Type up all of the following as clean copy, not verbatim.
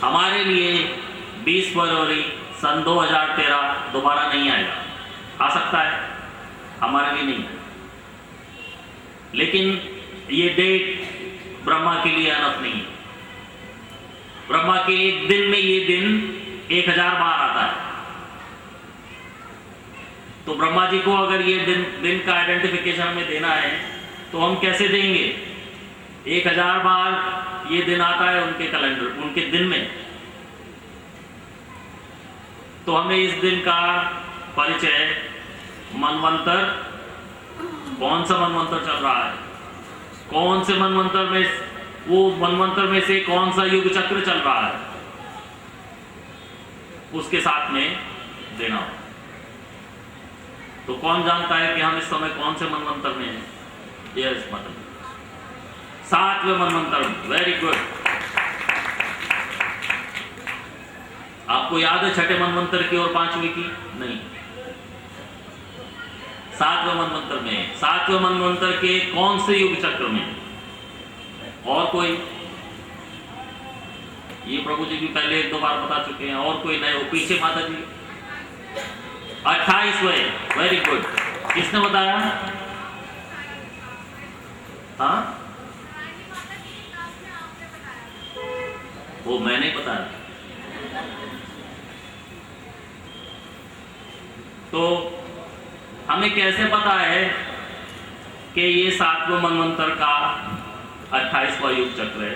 हमारे लिए 20 फरवरी सन 2013 दोबारा नहीं आएगा। आ सकता है, हमारे लिए नहीं। लेकिन ये डेट ब्रह्मा के लिए अनफ नहीं है। ब्रह्मा के एक दिन में ये दिन 1000 बार आता है। तो ब्रह्मा जी को अगर ये दिन का आइडेंटिफिकेशन हमें देना है तो हम कैसे देंगे? 1000 बार ये दिन आता है उनके कैलेंडर, उनके दिन में। तो हमें इस दिन का परिचय मनवंतर, कौन सा मनवंतर चल रहा है, कौन से मनवंतर में, वो मनवंतर में से कौन सा युग चक्र चल रहा है, उसके साथ में देना हो। तो कौन जानता है कि हम इस समय कौन से मनवंतर में हैं? यस, मतलब 7वें मनवंतर में। Very good. आपको याद है छठे मनवंतर की और 5वीं की? नहीं, 7वें मनवंतर में। 7वें मनवंतर के कौन से युग चक्र में? और कोई? ये प्रभु जी भी पहले 1-2 बार बता चुके हैं। और कोई नए हो? पीछे माता जी 28वें। Very good. किसने बताया? हाँ, वो मैंने बताया। तो हमें कैसे पता है कि ये 7वें मनवंतर का 28वां युग चक्र है?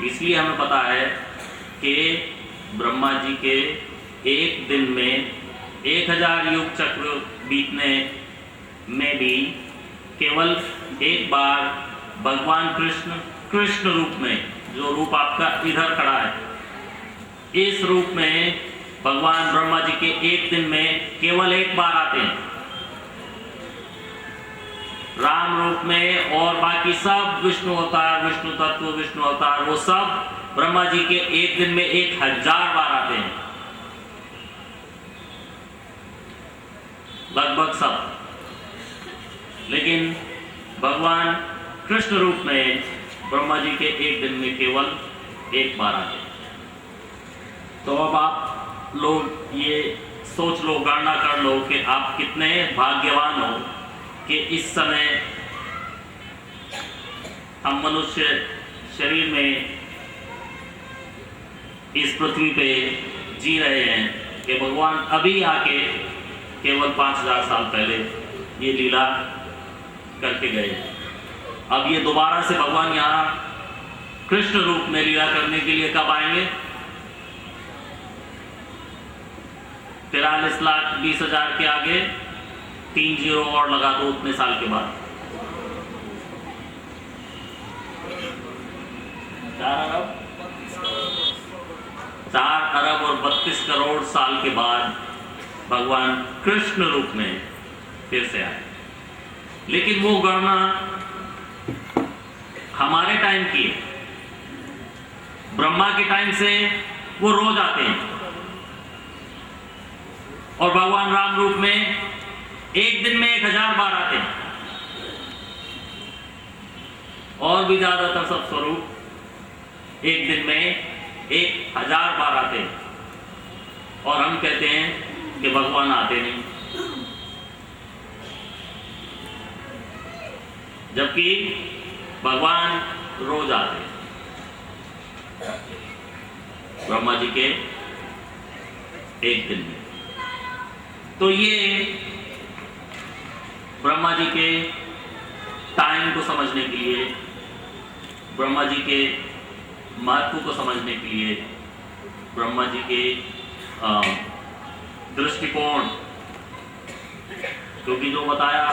इसलिए हमें पता है कि ब्रह्मा जी के एक दिन में 1000 युग चक्र बीतने में भी केवल एक बार भगवान कृष्ण रूप में, जो रूप आपका इधर खड़ा है, इस रूप में भगवान ब्रह्मा जी के एक दिन में केवल एक बार आते हैं राम रूप में। और बाकी सब विष्णु अवतार, विष्णु तत्व, विष्णु अवतार, वो सब ब्रह्मा जी के एक दिन में 1000 बार आते हैं, लगभग सब। लेकिन भगवान कृष्ण रूप में ब्रह्मा जी के एक दिन में केवल एक बार आते हैं। तो अब आप लोग ये सोच लो, गणना कर लो कि आप कितने भाग्यवान हो कि इस समय हम मनुष्य शरीर में इस पृथ्वी पे जी रहे हैं, कि भगवान अभी आके केवल 5000 साल पहले ये लीला करके गए। अब ये दोबारा से भगवान यहाँ कृष्ण रूप में लीला करने के लिए कब आएंगे? 43,20,000 के आगे 3 जीरो और लगा दो, उतने साल के बाद 4 अरब और 32 करोड़ साल के बाद भगवान कृष्ण रूप में फिर से आए। लेकिन वो गणना हमारे टाइम की है। ब्रह्मा के टाइम से वो रोज आते हैं और भगवान राम रूप में एक दिन में 1000 बार आते हैं। और भी ज्यादातर सब स्वरूप एक दिन में 1000 बार आते हैं। और हम कहते हैं कि भगवान आते नहीं, जबकि भगवान रोज आते हैं ब्रह्मा जी के एक दिन में। तो ये ब्रह्मा जी के टाइम को समझने के लिए, ब्रह्मा जी के महत्व को समझने के लिए, ब्रह्मा जी के दृष्टिकोण, क्योंकि जो बताया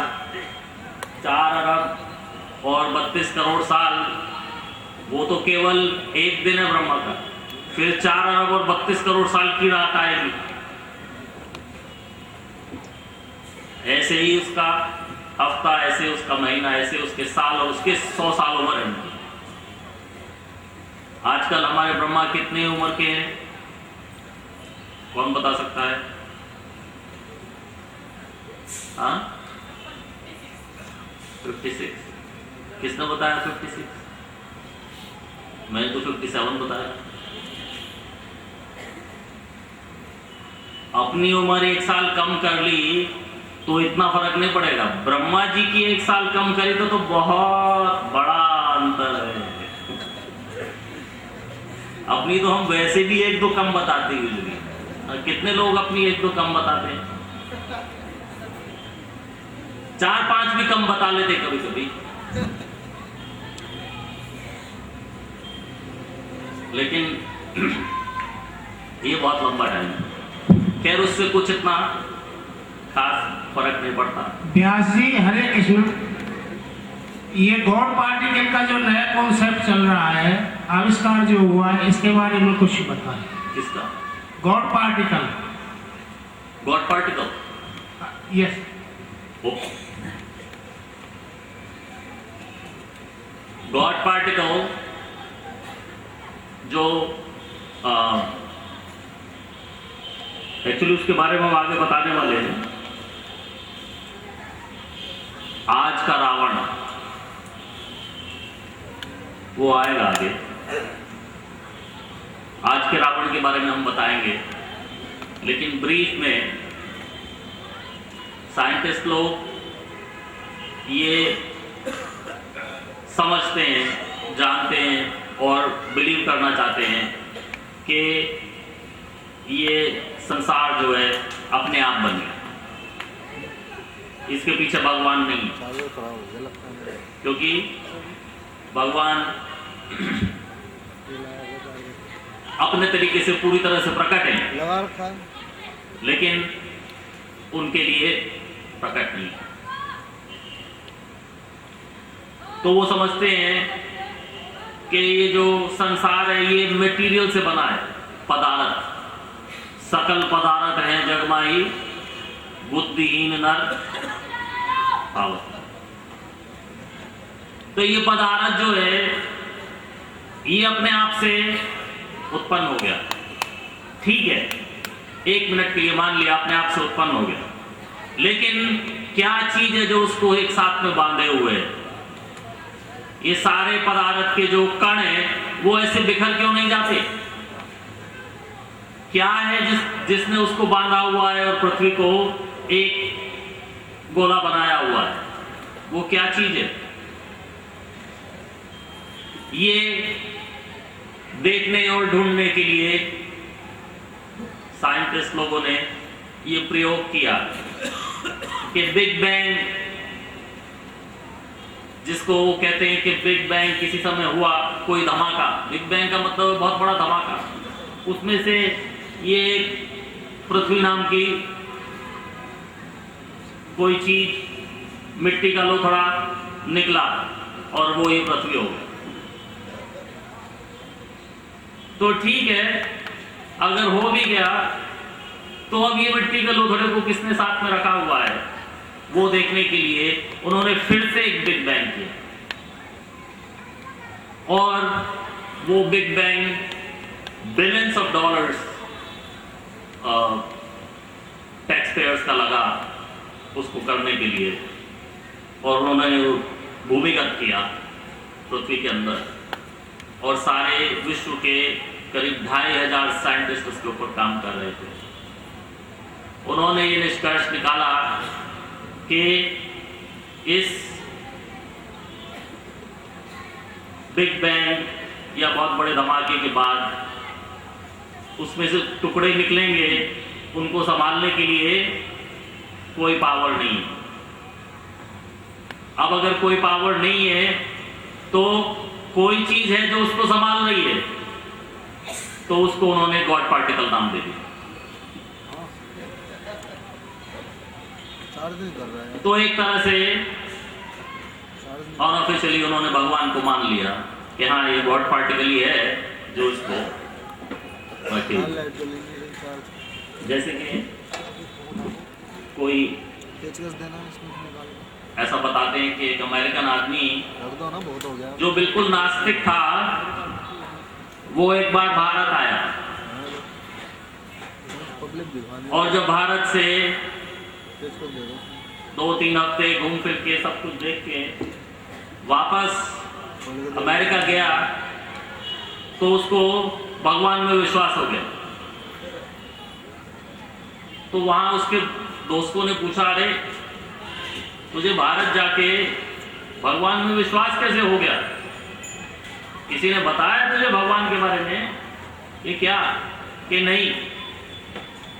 4 अरब और 32 करोड़ साल, वो तो केवल एक दिन है ब्रह्मा का। फिर 4 अरब और 32 करोड़ साल की रात आएगी। ऐसे ही उसका हफ्ता, ऐसे उसका महीना, ऐसे उसके साल, और उसके 100 साल उम्र है उनकी। आजकल हमारे ब्रह्मा कितने उम्र के हैं? कौन बता सकता है? हाँ, 56। किसने बताया 56? मैंने तो 57 बताया। अपनी उम्र 1 साल कम कर ली तो इतना फर्क नहीं पड़ेगा, ब्रह्मा जी की 1 साल कम करी तो बहुत बड़ा अंतर है। अपनी तो हम वैसे भी 1-2 कम बताते यूजुअली, और कितने लोग अपनी 1-2 कम बताते हैं, 4-5 भी कम बता लेते कभी कभी। लेकिन ये बहुत लंबा टाइम है। खैर उससे कुछ इतना खास फर्क नहीं पड़ता। व्यास जी हरे कृष्ण, ये गॉड पार्टिकल का जो नया कॉन्सेप्ट चल रहा है, आविष्कार जो हुआ है, इसके बारे में कुछ बताएं। किसका? God particle. God particle? Yes. God particle जो एक्चुअली उसके बारे में हम आगे बताने वाले हैं। आज का रावण वो आएगा आगे, आज के रावण के बारे में हम बताएंगे। लेकिन ब्रीफ में साइंटिस्ट लोग ये समझते हैं, जानते हैं और बिलीव करना चाहते हैं कि ये संसार जो है अपने आप बन गया, इसके पीछे भगवान नहीं, क्योंकि भगवान अपने तरीके से पूरी तरह से प्रकट है, लेकिन उनके लिए प्रकट नहीं है। तो वो समझते हैं कि ये जो संसार है ये मटेरियल से बना है, पदार्थ, सकल पदार्थ है जगमाही, बुद्धिहीन नर पावत। तो ये पदार्थ जो है ये अपने आप से उत्पन्न हो गया, ठीक है, 1 मिनट के लिए मान लिया अपने आप से उत्पन्न हो गया, लेकिन क्या चीज है जो उसको एक साथ में बांधे हुए है? ये सारे पदार्थ के जो कण हैं वो ऐसे बिखर क्यों नहीं जाते? क्या है जिसने उसको बांधा हुआ है और पृथ्वी को एक गोला बनाया हुआ है? वो क्या चीज है? ये देखने और ढूंढने के लिए साइंटिस्ट लोगों ने ये प्रयोग किया कि बिग बैंग, जिसको वो कहते हैं कि बिग बैंग किसी समय हुआ, कोई धमाका, बिग बैंग का मतलब बहुत बड़ा धमाका, उसमें से ये पृथ्वी नाम की कोई चीज, मिट्टी का लोथड़ा निकला और वो ये पृथ्वी हो गई। तो ठीक है, अगर हो भी गया तो अब ये मिट्टी के लोथड़े को किसने साथ में रखा हुआ है, वो देखने के लिए उन्होंने फिर से एक बिग बैंग किया, और वो big bang billions of dollars tax payers का लगा उसको करने के लिए, और उन्होंने भूमिगत किया पृथ्वी के अंदर, और सारे विश्व के करीब 2500 साइंटिस्ट उसके ऊपर काम कर रहे थे। उन्होंने ये निष्कर्ष निकाला कि इस बिग बैंग या बहुत बड़े धमाके के बाद उसमें से टुकड़े निकलेंगे, उनको संभालने के लिए कोई पावर नहीं है। अब अगर कोई पावर नहीं है तो कोई चीज है जो उसको संभाल रही है, तो उसको उन्होंने गॉड पार्टिकल नाम दे दिया। तो एक तरह से अनऑफिशियली उन्होंने भगवान को मान लिया कि हाँ ये गॉड पार्टिकल ही है जो इसको, जैसे कि कोई ऐसा बताते हैं कि एक अमेरिकन आदमी जो बिल्कुल नास्तिक था, वो एक बार भारत आया, और जब भारत से 2-3 हफ्ते घूम फिर के सब कुछ देख के वापस अमेरिका गया, तो उसको भगवान में विश्वास हो गया। तो वहां उसके दोस्तों ने पूछा, अरे तुझे भारत जाके भगवान में विश्वास कैसे हो गया? किसी ने बताया तुझे भगवान के बारे में? ये क्या कि नहीं,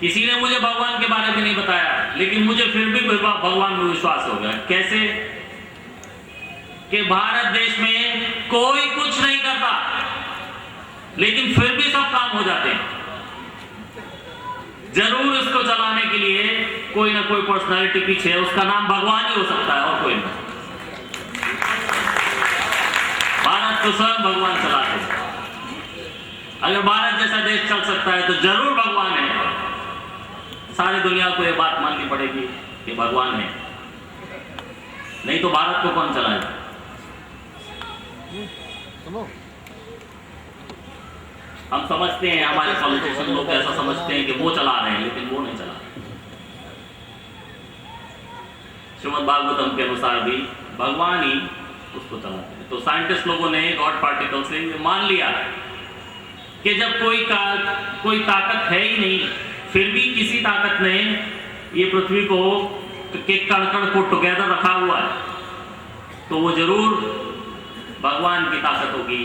किसी ने मुझे भगवान के बारे में नहीं बताया, लेकिन मुझे फिर भी भगवान में विश्वास हो गया। कैसे? कि भारत देश में कोई कुछ नहीं करता, लेकिन फिर भी सब काम हो जाते हैं। जरूर इसको चलाने के लिए कोई ना कोई पर्सनालिटी पीछे है, उसका नाम भगवान ही हो सकता है और कोई नहीं। भारत को स्वयं भगवान चलाते हैं। अगर भारत जैसा देश चल सकता है तो जरूर भगवान है। सारी दुनिया को यह बात माननी पड़ेगी कि भगवान है, नहीं तो भारत को कौन चलाएगा? हम समझते हैं, हमारे पॉलिटिशियन लोग ऐसा समझते हैं कि वो चला रहे हैं, लेकिन वो नहीं चला रहे। श्रीमद् भागवतम के अनुसार भी भगवान ही उसको चलाते हैं। तो साइंटिस्ट लोगों ने गॉड पार्टिकल से मान लिया कि जब कोई ताकत है ही नहीं, फिर भी किसी ताकत ने ये पृथ्वी को के कण को टुगेदर रखा हुआ है, तो वो जरूर भगवान की ताकत होगी।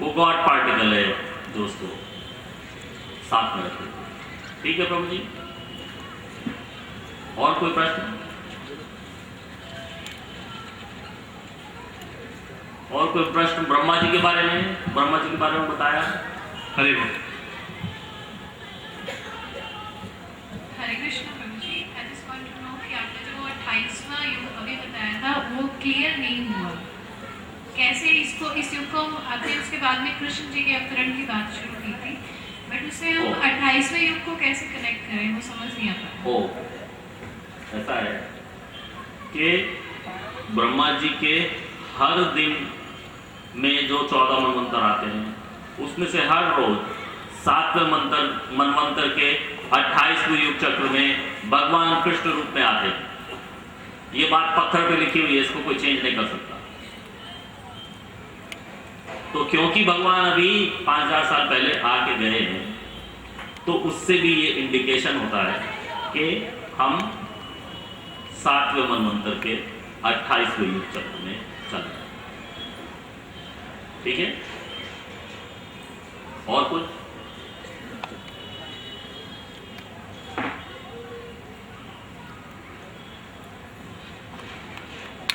वो गॉड पार्टिकल है जो उसको साथ में रखे। ठीक है प्रभु जी, और कोई प्रश्न? और कोई प्रश्न? ब्रह्मा जी के बारे में, ब्रह्मा जी के बारे में बताया। Hare Hare Krishna Prabhu ji, I just want to know कि आपने जो 28वां युग अभी बताया था वो क्लियर नहीं हुआ। कैसे इस युग को आपने उसके बाद में कृष्ण जी के अवतरण की बात शुरू की थी, बट उससे हम 28वें युग को कैसे कनेक्ट करें, वो समझ नहीं आ पाया। ऐसा है कि ब्रह्मा जी के हर दिन में जो 14 मनवंतर आते हैं, उसमें से हर रोज 7वें मनवंतर के 28वें युग चक्र में भगवान कृष्ण रूप में आते हैं। ये बात पत्थर पे लिखी हुई है, इसको कोई चेंज नहीं कर सकता। तो क्योंकि भगवान अभी 5000 साल पहले आके गए हैं, तो उससे भी ये इंडिकेशन होता है कि हम 7वें मनवंतर के 28वें युग चक्र में चल रहे हैं। ठीक है, और कुछ?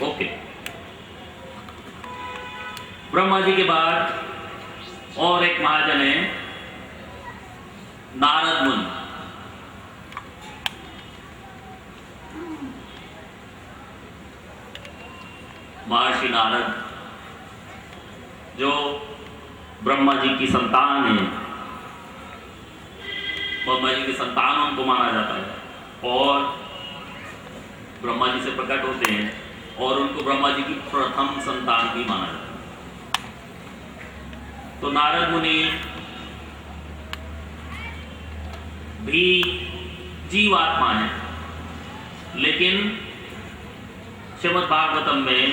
ओके। ब्रह्मा जी के बाद और एक महाजन है, नारद मुनि। महर्षि नारद जो ब्रह्मा जी की संतान है, ब्रह्मा जी की संतान उनको माना जाता है और ब्रह्मा जी से प्रकट होते हैं और उनको ब्रह्मा जी की प्रथम संतान भी माना जाता है। तो नारद मुनि भी जीवात्मा है, लेकिन श्रीमद् भागवतम में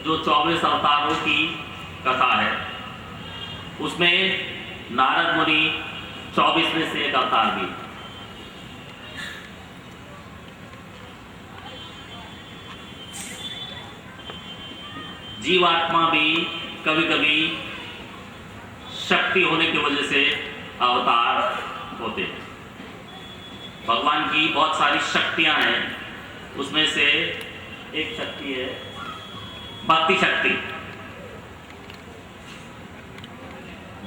जो 24 अवतारों की कथा है, उसमें नारद मुनि 24 में से एक अवतार भी। जीवात्मा भी कभी कभी शक्ति होने की वजह से अवतार होते हैं। भगवान की बहुत सारी शक्तियां हैं, उसमें से एक शक्ति है भक्ति शक्ति।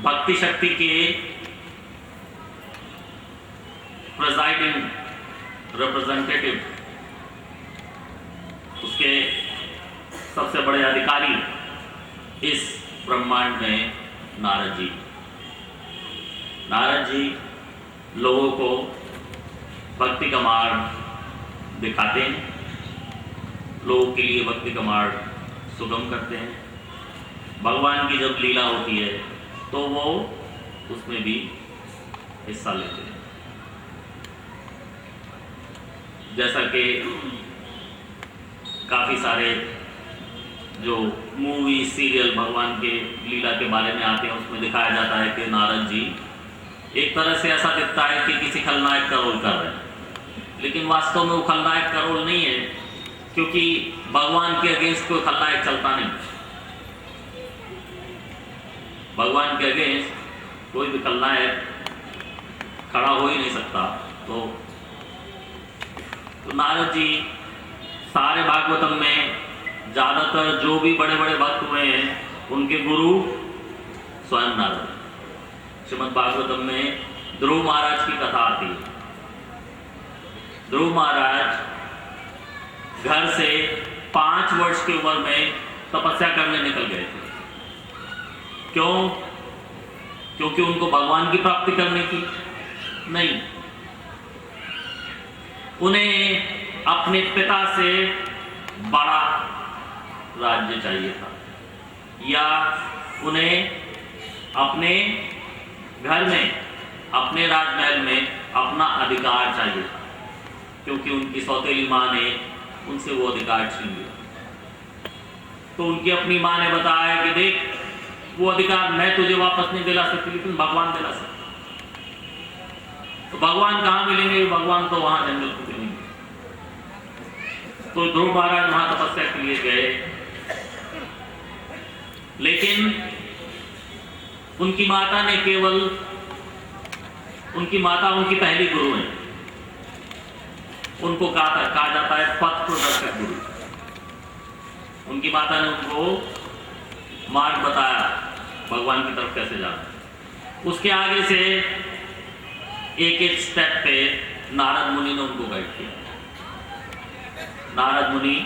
भक्ति शक्ति के प्रेजाइडिंग रिप्रेजेंटेटिव, उसके सबसे बड़े अधिकारी इस ब्रह्मांड में नारद जी। नारद जी लोगों को भक्ति का मार्ग दिखाते हैं, लोगों के लिए भक्ति का मार्ग सुगम करते हैं। भगवान की जब लीला होती है तो वो उसमें भी हिस्सा लेते हैं। जैसा कि काफ़ी सारे जो मूवी सीरियल भगवान के लीला के बारे में आते हैं उसमें दिखाया जाता है कि नारद जी एक तरह से ऐसा दिखता है कि किसी खलनायक का रोल कर रहे हैं, लेकिन वास्तव में वो खलनायक का रोल नहीं है, क्योंकि भगवान के अगेंस्ट कोई खलनायक चलता नहीं। भगवान के अगेंस्ट कोई भी खलनायक खड़ा हो ही नहीं सकता। तो नारद जी सारे भागवतम में ज़्यादातर जो भी बड़े बड़े भक्त हुए हैं उनके गुरु स्वयं नारद। श्रीमद् भागवतम में ध्रुव महाराज की कथा आती है। ध्रुव महाराज घर से 5 वर्ष की उम्र में तपस्या करने निकल गए थे। क्यों? क्योंकि उनको भगवान की प्राप्ति करने की नहीं, उन्हें अपने पिता से बड़ा राज्य चाहिए था, या उन्हें अपने घर में, अपने राजमहल में अपना अधिकार चाहिए था, क्योंकि उनकी सौतेली माँ ने उनसे वो अधिकार छीन लिया। तो उनकी अपनी माँ ने बताया कि देख, वो अधिकार मैं तुझे वापस नहीं दिला सकती, लेकिन भगवान दिला सकते। तो भगवान कहाँ मिलेंगे? भगवान तो वहां जंगल को मिलेंगे। तो ध्रुव महाराज वहां तपस्या के लिए गए, लेकिन उनकी माता ने केवल, उनकी माता उनकी पहली गुरु है, उनको कहा जाता है पथ प्रदर्शक गुरु। उनकी माता ने उनको मार्ग बताया भगवान की तरफ कैसे जाना। उसके आगे से एक एक स्टेप पे नारद मुनि ने उनको गाइड किया। नारद मुनि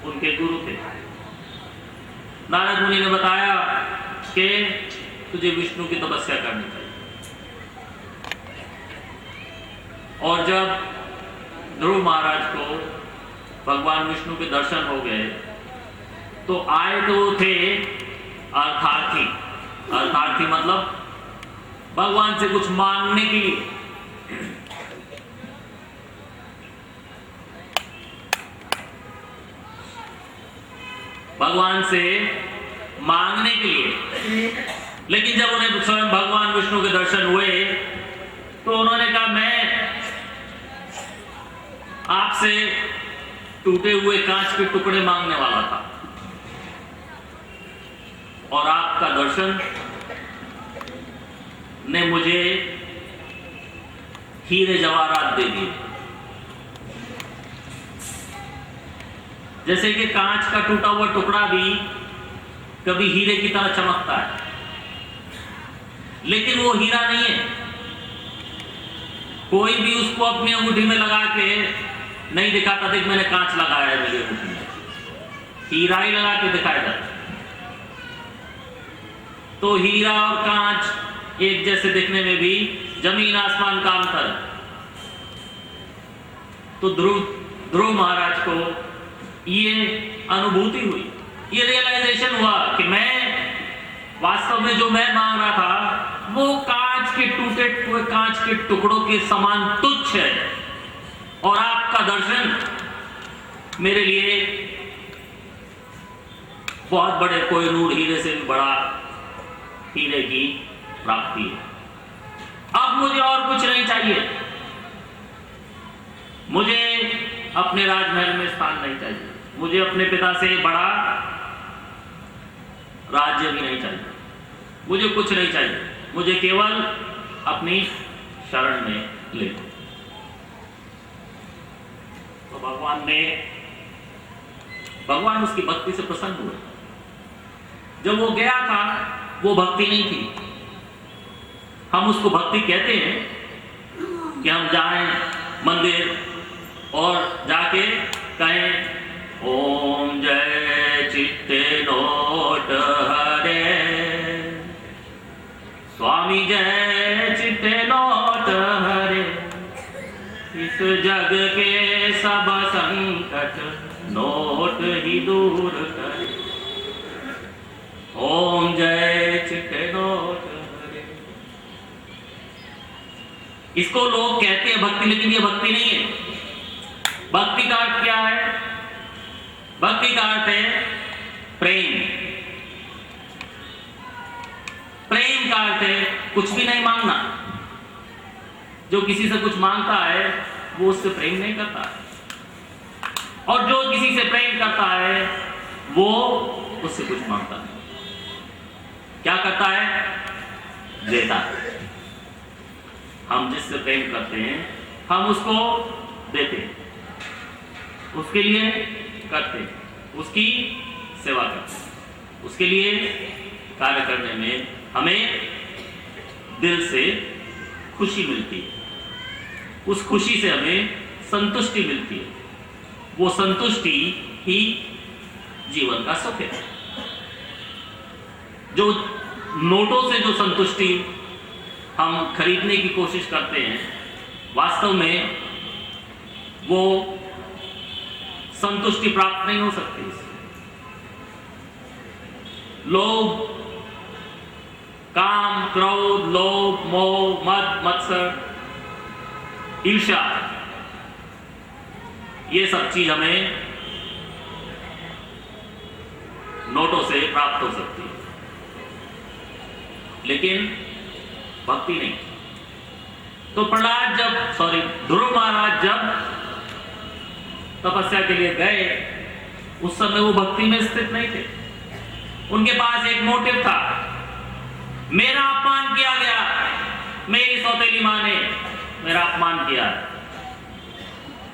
उनके गुरु थे। नारद मुनि ने बताया कि तुझे विष्णु की तपस्या करनी चाहिए। और जब ध्रुव महाराज को भगवान विष्णु के दर्शन हो गए तो आए तो थे अर्थार्थी। अर्थार्थी मतलब भगवान से कुछ मांगने के लिए। भगवान से मांगने के लिए। लेकिन जब उन्हें स्वयं भगवान विष्णु के दर्शन हुए तो उन्होंने कहा, मैं आपसे टूटे हुए कांच के टुकड़े मांगने वाला था, और आपका दर्शन ने मुझे हीरे जवाहरात दे दिए। जैसे कि कांच का टूटा हुआ टुकड़ा भी कभी हीरे की तरह चमकता है, लेकिन वो हीरा नहीं है। कोई भी उसको अपनी अंगूठी में लगा के नहीं दिखाता, देख मैंने कांच लगाया है मेरी अंगूठी में, हीरा ही लगा के दिखाया जाता। तो हीरा और कांच एक जैसे दिखने में भी जमीन आसमान का अंतर। तो ध्रुव महाराज को ये अनुभूति हुई, ये रियलाइजेशन हुआ कि मैं वास्तव में जो मैं मांग रहा था वो कांच के टूटे हुए कांच के टुकड़ों के समान तुच्छ है, और आपका दर्शन मेरे लिए बहुत बड़े कोहिनूर हीरे से भी बड़ा हीरे की प्राप्ति है। अब मुझे और कुछ नहीं चाहिए, मुझे अपने राजमहल में स्थान नहीं चाहिए, मुझे अपने पिता से बड़ा राज्य भी नहीं चाहिए, मुझे कुछ नहीं चाहिए, मुझे केवल अपनी शरण में ले लो। तो भगवान उसकी भक्ति से प्रसन्न हुए। जब वो गया था वो भक्ति नहीं थी। हम उसको भक्ति कहते हैं कि हम जाएं मंदिर और जाके कहें ओम जय चित्ते नोट हरे, स्वामी जय चित्ते नोट हरे, इस जग के सब संकट नोट ही दूर करे, ओम जय चित्ते नोट हरे। इसको लोग कहते हैं भक्ति, लेकिन ये भक्ति नहीं है। भक्ति का अर्थ क्या है? भक्ति का अर्थ है प्रेम। प्रेम का अर्थ है कुछ भी नहीं मांगना। जो किसी से कुछ मांगता है वो उससे प्रेम नहीं करता, और जो किसी से प्रेम करता है वो उससे कुछ मांगता नहीं। क्या करता है? देता है। हम जिससे प्रेम करते हैं हम उसको देते हैं, उसके लिए करते हैं, उसकी सेवा करते हैं, उसके लिए कार्य करने में हमें दिल से खुशी मिलती है। उस खुशी से हमें संतुष्टि मिलती है। वो संतुष्टि ही जीवन का सुख है। जो नोटों से जो संतुष्टि हम खरीदने की कोशिश करते हैं, वास्तव में वो संतुष्टि प्राप्त नहीं हो सकती। लोभ, काम, क्रोध, लोभ, मोह, मद, मत्सर, ईर्ष्या, ये सब चीज हमें नोटों से प्राप्त हो सकती है, लेकिन भक्ति नहीं। तो ध्रुव महाराज जब तपस्या के लिए गए, उस समय वो भक्ति में स्थित नहीं थे। उनके पास एक मोटिव था, मेरा अपमान किया गया, मेरी सौतेली मां ने मेरा अपमान किया,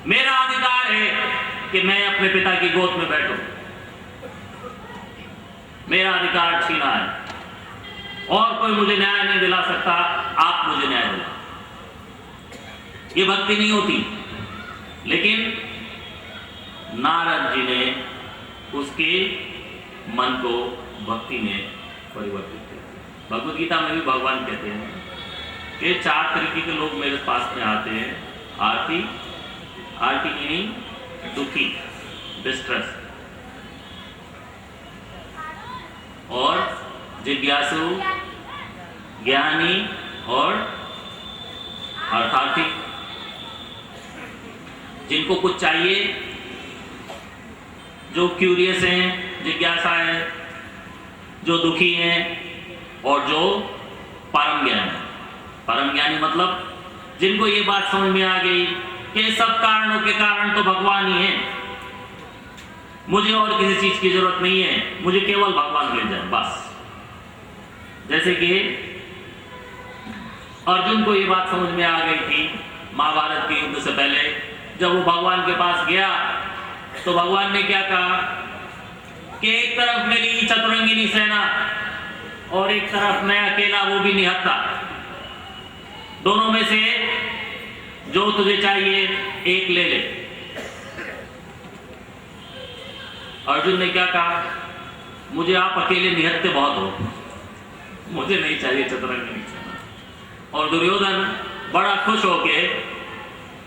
मेरा अधिकार है कि मैं अपने पिता की गोद में बैठूं, मेरा अधिकार छीना है और कोई मुझे न्याय नहीं दिला सकता, आप मुझे न्याय दिला। ये भक्ति नहीं होती। लेकिन नारद जी ने उसके मन को भक्ति में परिवर्तित किया। भगवद गीता में भी भगवान कहते हैं कि 4 तरीके के लोग मेरे पास में आते हैं। आरती मीनिंग दुखी, डिस्ट्रेस, और जिज्ञासु, ज्ञानी और अर्थार्थी। जिनको कुछ चाहिए, जो क्यूरियस हैं, जिज्ञासा है, जो दुखी हैं, और जो परम ज्ञानी। परम ज्ञानी मतलब जिनको ये बात समझ में आ गई कि सब कारणों के कारण तो भगवान ही है, मुझे और किसी चीज की जरूरत नहीं है, मुझे केवल भगवान मिल जाए बस। जैसे कि अर्जुन को ये बात समझ में आ गई थी महाभारत के युद्ध से पहले, जब वो भगवान के पास गया तो भगवान ने क्या कहा कि एक तरफ मेरी चतुरंगिनी सेना और एक तरफ मैं अकेला, वो भी निहत्था, दोनों में से जो तुझे चाहिए एक ले ले। अर्जुन ने क्या कहा, मुझे आप अकेले निहत्थे बहुत हो, मुझे नहीं चाहिए चतुरंगिनी सेना। और दुर्योधन बड़ा खुश होके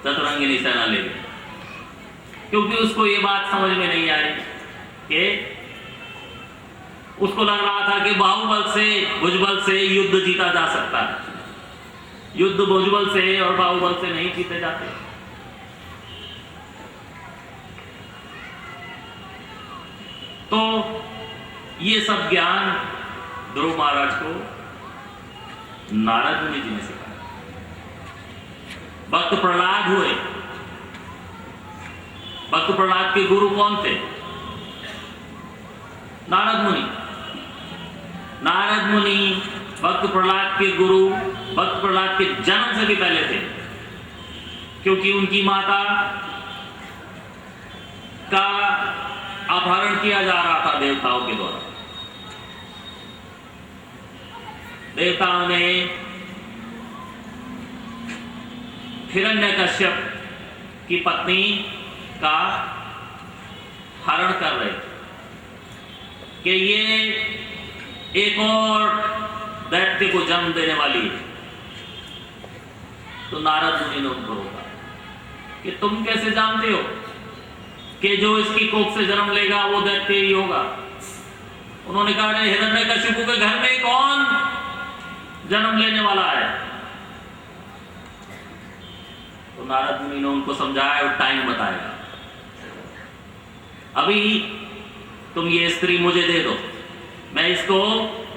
चतुरंगिनी सेना ले गया, क्योंकि उसको ये बात समझ में नहीं आई कि उसको लग रहा था कि बाहुबल से, भुजबल से युद्ध जीता जा सकता है। युद्ध भुजबल से और बाहुबल से नहीं जीते जाते। तो ये सब ज्ञान ध्रुव महाराज को नारद मुनि जी ने सिखाया। भक्त प्रहलाद हुए। भक्त प्रहलाद के गुरु कौन थे? नारद मुनि। नारद मुनि भक्त प्रहलाद के गुरु भक्त प्रहलाद के जन्म से भी पहले थे, क्योंकि उनकी माता का अपहरण किया जा रहा था देवताओं के द्वारा। देवताओं ने हिरण्यकश्यप की पत्नी का हरण कर रहे थे कि ये एक और दैत्य को जन्म देने वाली है। तो नारद मुनि ने उनको रोका कि तुम कैसे जानते हो कि जो इसकी कोख से जन्म लेगा वो दैत्य ही होगा? उन्होंने कहा, हिरण्यकशिपु के घर में कौन जन्म लेने वाला है? तो नारद मुनि ने उनको समझाया और टाइम बताया। अभी तुम ये स्त्री मुझे दे दो, मैं इसको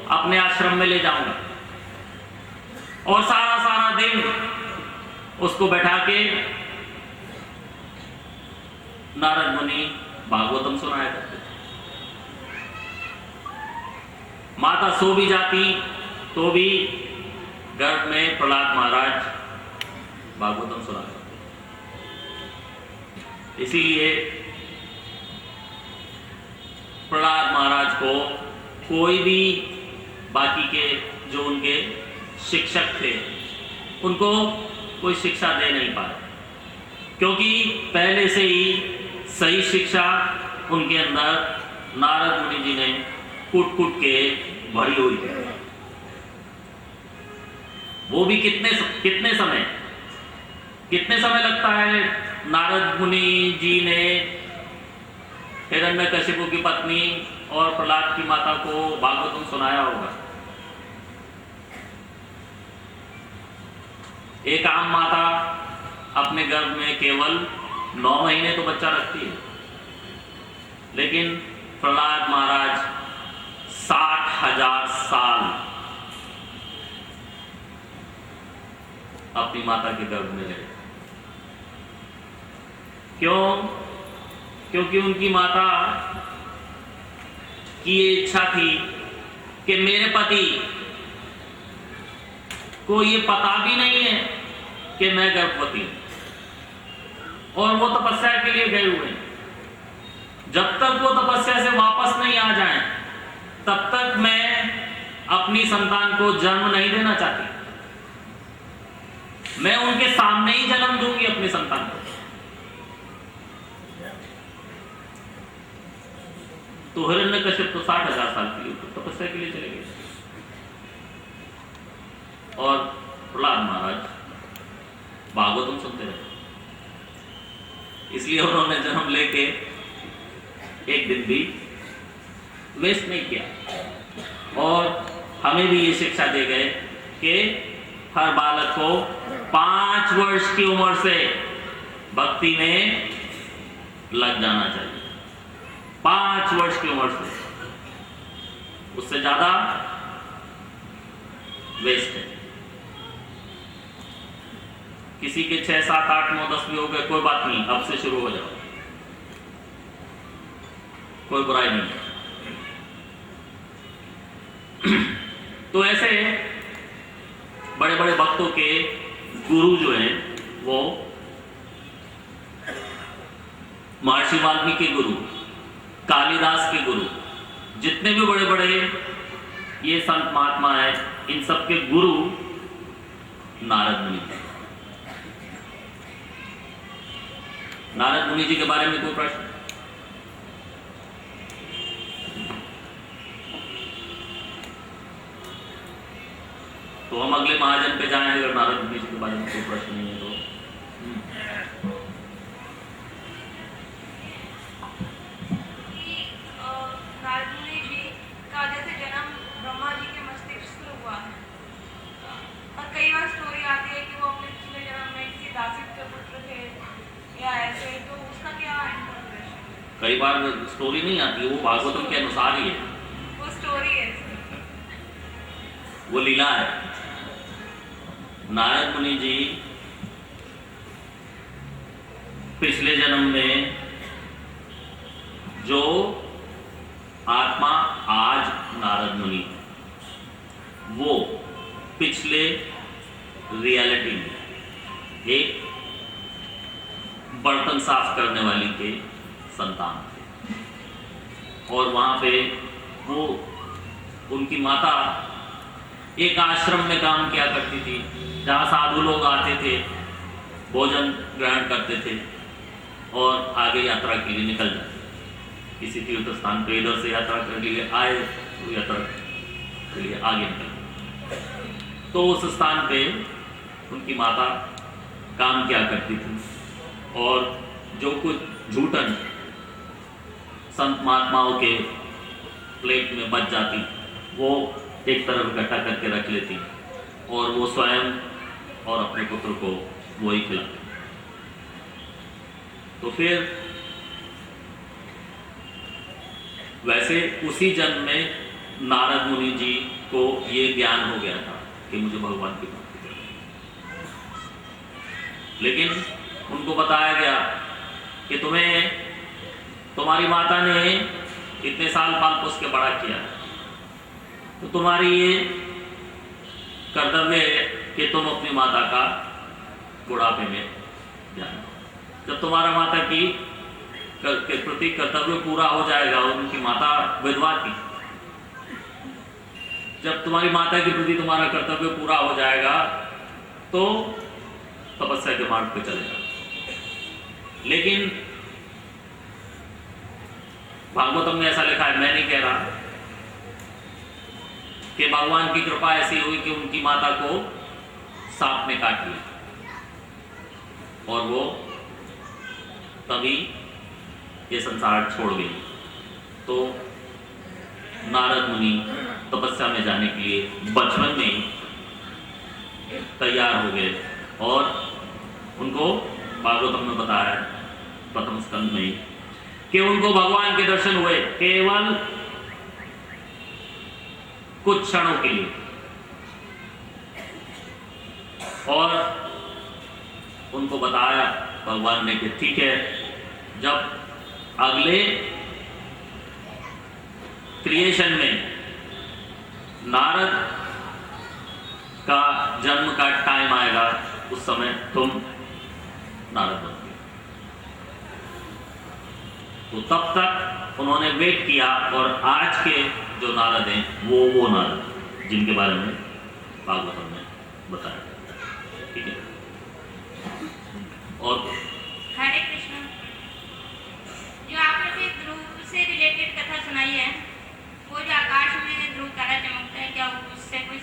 अपने आश्रम में ले जाऊंगा। और सारा सारा दिन उसको बैठा के नारद मुनि भागवतम सुनाया करते थे। माता सो भी जाती तो भी गर्भ में प्रहलाद महाराज भागवतम सुना करते। इसीलिए प्रहलाद महाराज को कोई भी बाकी के जो उनके शिक्षक थे उनको कोई शिक्षा दे नहीं पाए, क्योंकि पहले से ही सही शिक्षा उनके अंदर नारद मुनि जी ने कूट कूट के भरी हुई है। वो भी कितने समय लगता है नारद मुनि जी ने हिरण्यकशिपु की पत्नी और प्रहलाद की माता को भागवतम सुनाया होगा। एक आम माता अपने गर्भ में केवल 9 महीने तो बच्चा रखती है, लेकिन प्रहलाद महाराज 60,000 साल अपनी माता के गर्भ में रहे। क्यों? क्योंकि उनकी माता की ये इच्छा थी कि मेरे पति को ये पता भी नहीं है कि मैं गर्भवती हूं, और वो तपस्या के लिए गए हुए हैं। जब तक वो तपस्या से वापस नहीं आ जाएं, तब तक मैं अपनी संतान को जन्म नहीं देना चाहती। मैं उनके सामने ही जन्म दूंगी अपनी संतान को। तो हिरण्यकश्यप तो 60,000 साल के लिए तपस्या के लिए चले गए, और प्रहलाद महाराज भागवतम सुनते रहे। इसलिए उन्होंने जन्म लेके एक दिन भी वेस्ट नहीं किया, और हमें भी ये शिक्षा दे गए कि हर बालक को 5 वर्ष की उम्र से भक्ति में लग जाना चाहिए। 5 वर्ष की उम्र से, उससे ज्यादा वेस्ट है। किसी के 6, 7, 8, 9, 10 भी हो गए, कोई बात नहीं, अब से शुरू हो जाओ, कोई बुराई नहीं है। तो ऐसे बड़े बड़े भक्तों के गुरु जो हैं वो महर्षि वाल्मीकि के गुरु, कालिदास के गुरु, जितने भी बड़े बड़े ये संत महात्मा हैं, इन सबके गुरु नारद मुनि थे। नारद मुनि जी के बारे में कोई प्रश्न? तो हम अगले महाजन पे जाएं, अगर नारद मुनि जी के बारे में कोई प्रश्न नहीं है तो। नारद मुनि जी का जैसे जन्म ब्रह्मा जी के मस्तिष्क से हुआ है, और कई बार स्टोरी आती है कि वो अपने पिछले जन्म में किसी दासी के पुत्र थे या ऐसे, तो उसका क्या इंटरप्रिटेशन? कई बार स्टोरी नहीं आती, वो भागवतम के अनुसार ही है, वो स्टोरी है, वो लीला है। नारद मुनि जी पिछले जन्म में जो आत्मा आज नारद मुनि, वो पिछले रियलिटी में एक बर्तन साफ करने वाली के संतान थे, और वहां पे वो उनकी माता एक आश्रम में काम किया करती थी, जहाँ साधु लोग आते थे, भोजन ग्रहण करते थे और आगे यात्रा के लिए निकल जाते। किसी तीर्थ स्थान पे इधर से यात्रा करने के लिए आए तो यात्रा के लिए आगे निकल, तो उस स्थान पे उनकी माता काम किया करती थी, और जो कुछ झूठन संत महात्माओं के प्लेट में बच जाती वो एक तरफ इकट्ठा करके रख लेती, और वो स्वयं और अपने पुत्र को वही खिलाती। तो फिर वैसे उसी जन्म में नारद मुनि जी को ये ज्ञान हो गया था कि मुझे भगवान की भक्ति करनी है। लेकिन उनको बताया गया कि तुम्हारी माता ने इतने साल पाल पोस के बड़ा किया, तो तुम्हारी ये कर्तव्य है कि तुम अपनी माता का बुढ़ापे में ध्यान दो। जब तुम्हारा माता के प्रति कर्तव्य पूरा हो जाएगा, और उनकी माता विधवा थी, जब तुम्हारी माता के प्रति तुम्हारा कर्तव्य पूरा हो जाएगा तो तपस्या के मार्ग पे चलेगा। लेकिन भागवतम में ऐसा लिखा है, मैं नहीं कह रहा, कि भगवान की कृपा ऐसी हुई कि उनकी माता को सांप ने काट लिया और वो तभी ये संसार छोड़ गई। तो नारद मुनि तपस्या में जाने के लिए बचपन में ही तैयार हो गए, और उनको भागवतम में बताया है प्रथम स्कंद में ही कि उनको भगवान के दर्शन हुए केवल कुछ क्षणों के लिए, और उनको बताया भगवान ने कि ठीक है, जब अगले क्रिएशन में नारद का जन्म का टाइम आएगा, उस समय तुम नारद बनोगे। तो तब तक उन्होंने वेट किया, और आज के जो नारद हैं वो नारद जिनके बारे में भागवतम में बताया। ठीक है, और हरे कृष्ण, जो आपने भी ध्रुव से रिलेटेड कथा सुनाई है, वो जो आकाश में ध्रुव तारा चमकता है, क्या उससे कोई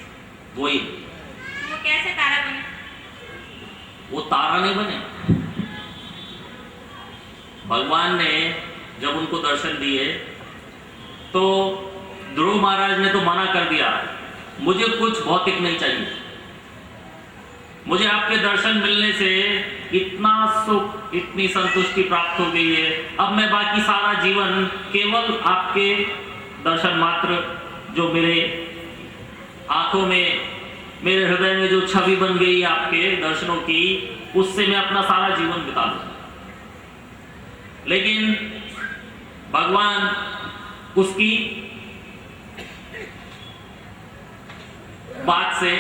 वही तो वो कैसे तारा बने? वो तारा नहीं बने। भगवान ने जब उनको दर्शन दिए तो ध्रुव महाराज ने तो मना कर दिया, मुझे कुछ भौतिक नहीं चाहिए, मुझे आपके दर्शन मिलने से इतना सुख, इतनी संतुष्टि प्राप्त हो गई है, अब मैं बाकी सारा जीवन केवल आपके दर्शन मात्र, जो मेरे आंखों में, मेरे हृदय में जो छवि बन गई है आपके दर्शनों की, उससे मैं अपना सारा जीवन बिता लूं। लेकिन भगवान उसकी बात से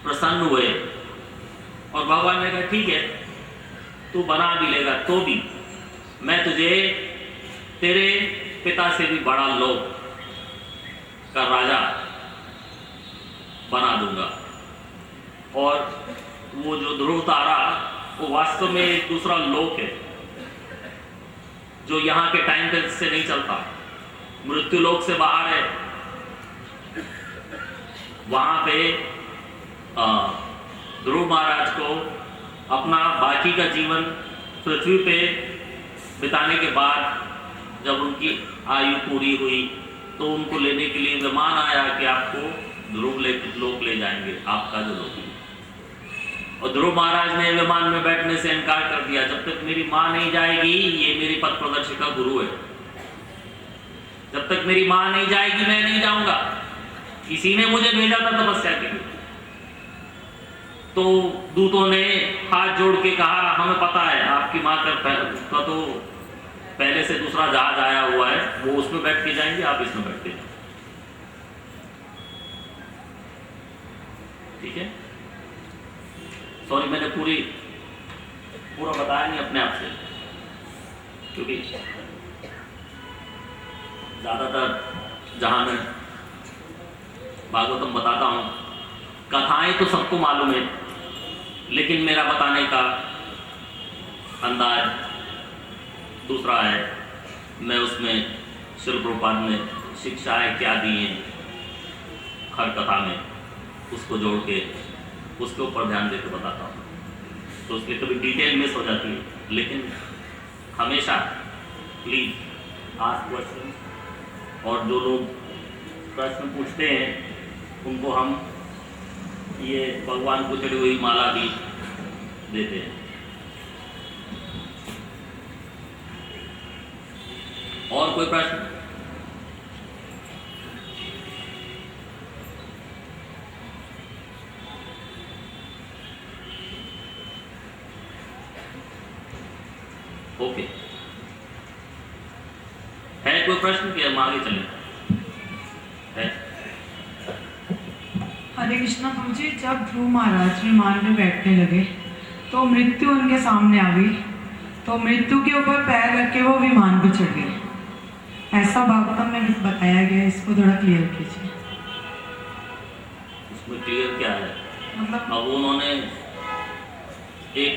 प्रसन्न हुए, और भगवान ने कहा ठीक है, तू बना भी लेगा तो भी मैं तुझे तेरे पिता से भी बड़ा लोक का राजा बना दूंगा। और वो जो ध्रुव तारा, वो वास्तव में एक दूसरा लोक है जो यहाँ के टाइम पे से नहीं चलता, मृत्यु लोक से बाहर है। वहां पे ध्रुव महाराज को अपना बाकी का जीवन पृथ्वी पे बिताने के बाद जब उनकी आयु पूरी हुई, तो उनको लेने के लिए विमान आया कि आपको ध्रुव लोक ले जाएंगे, आपका जो लोक है। और ध्रुव महाराज ने विमान में बैठने से इनकार कर दिया, जब तक मेरी माँ नहीं जाएगी, ये मेरी पथ प्रदर्शिका गुरु है, जब तक मेरी माँ नहीं जाएगी मैं नहीं जाऊंगा, इसी ने मुझे भेजा था तपस्या के लिए। तो दूतों ने हाथ जोड़ के कहा, हमें पता है आपकी माँ का तो पहले से दूसरा जहाज आया हुआ है, वो उसमें बैठ के जाएंगे, आप इसमें बैठ के जाओ। ठीक है, सॉरी मैंने पूरा बताया नहीं अपने आप से, क्योंकि ज्यादातर जहां मैं भागवतम बताता हूं, कथाएं तो सबको मालूम है, लेकिन मेरा बताने का अंदाज दूसरा है। मैं उसमें शिल प्रभुपाद ने शिक्षाएं क्या दी हैं हर कथा में, उसको जोड़ के उसके ऊपर ध्यान देकर बताता हूँ। तो उसमें कभी डिटेल मिस हो जाती है, लेकिन हमेशा प्लीज आस्क क्वेश्चन, और जो लोग प्रश्न पूछते हैं उनको हम ये भगवान को चढ़ी हुई माला भी देते हैं। और कोई प्रश्न? ओके, है कोई प्रश्न कि हम आगे चलें? है? हरे कृष्णा प्रभु जी, जब ध्रुव महाराज विमान में बैठने लगे तो मृत्यु उनके सामने आ गई, तो मृत्यु के ऊपर पैर रख के वो विमान पे चढ़ गए। ऐसा भागवतम में बताया गया है, इसको थोड़ा क्लियर कीजिए। उसमें क्लियर क्या है? मतलब अब उन्होंने एक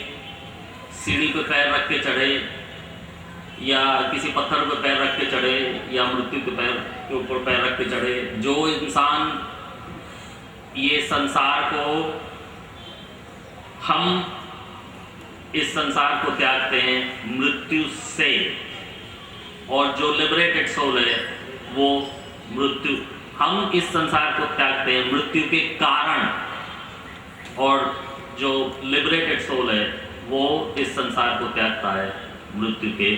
सीढ़ी पे पैर रख के चढ़े या किसी पत्थर पे पैर रख के चढ़े या मृत्यु के पैर के ऊपर पैर रख के चढ़े, जो इंसान ये संसार को, हम इस संसार को त्यागते हैं मृत्यु से, और जो लिबरेटेड सोल है वो मृत्यु, हम इस संसार को त्यागते हैं मृत्यु के कारण, और जो लिबरेटेड सोल है वो इस संसार को त्यागता है मृत्यु के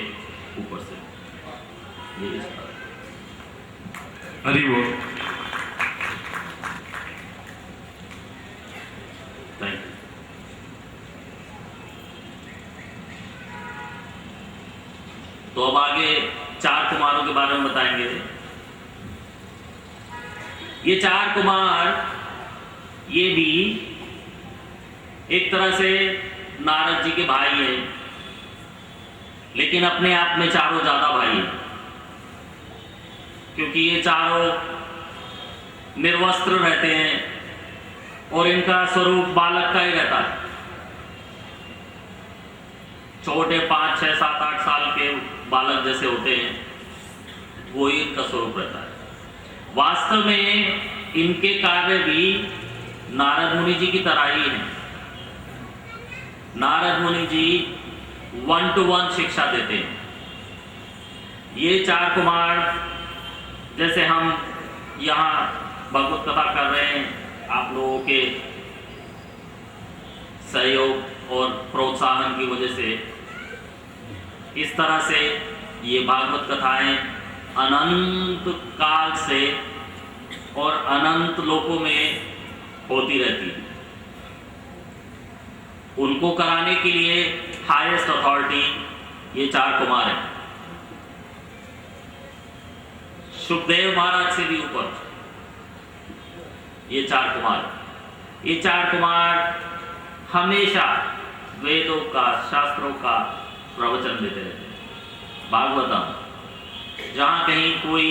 ऊपर से। ये हरि बोल। Thank you. तो अब आगे 4 कुमारों के बारे में बताएंगे। ये 4 कुमार, ये भी एक तरह से नारद जी के भाई हैं, लेकिन अपने आप में चारों ज्यादा भाई हैं, क्योंकि ये चारों निर्वस्त्र रहते हैं और इनका स्वरूप बालक का ही रहता है। छोटे 5, 6, 7, 8 साल के बालक जैसे होते हैं, वही इनका स्वरूप रहता है। वास्तव में इनके कार्य भी नारद मुनि जी की तरह ही हैं। नारद मुनि जी 1-to-1 शिक्षा देते हैं। ये 4 कुमार, जैसे हम यहाँ भगवत कथा कर रहे हैं, आप लोगों के सहयोग और प्रोत्साहन की वजह से, इस तरह से ये भागवत कथाएं अनंत काल से और अनंत लोकों में होती रहती है। उनको कराने के लिए हाईएस्ट अथॉरिटी ये 4 कुमार हैं। सुखदेव महाराज से भी ऊपर ये 4 कुमार। ये 4 कुमार हमेशा वेदों का, शास्त्रों का प्रवचन देते रहते हैं। भागवतम, जहाँ कहीं कोई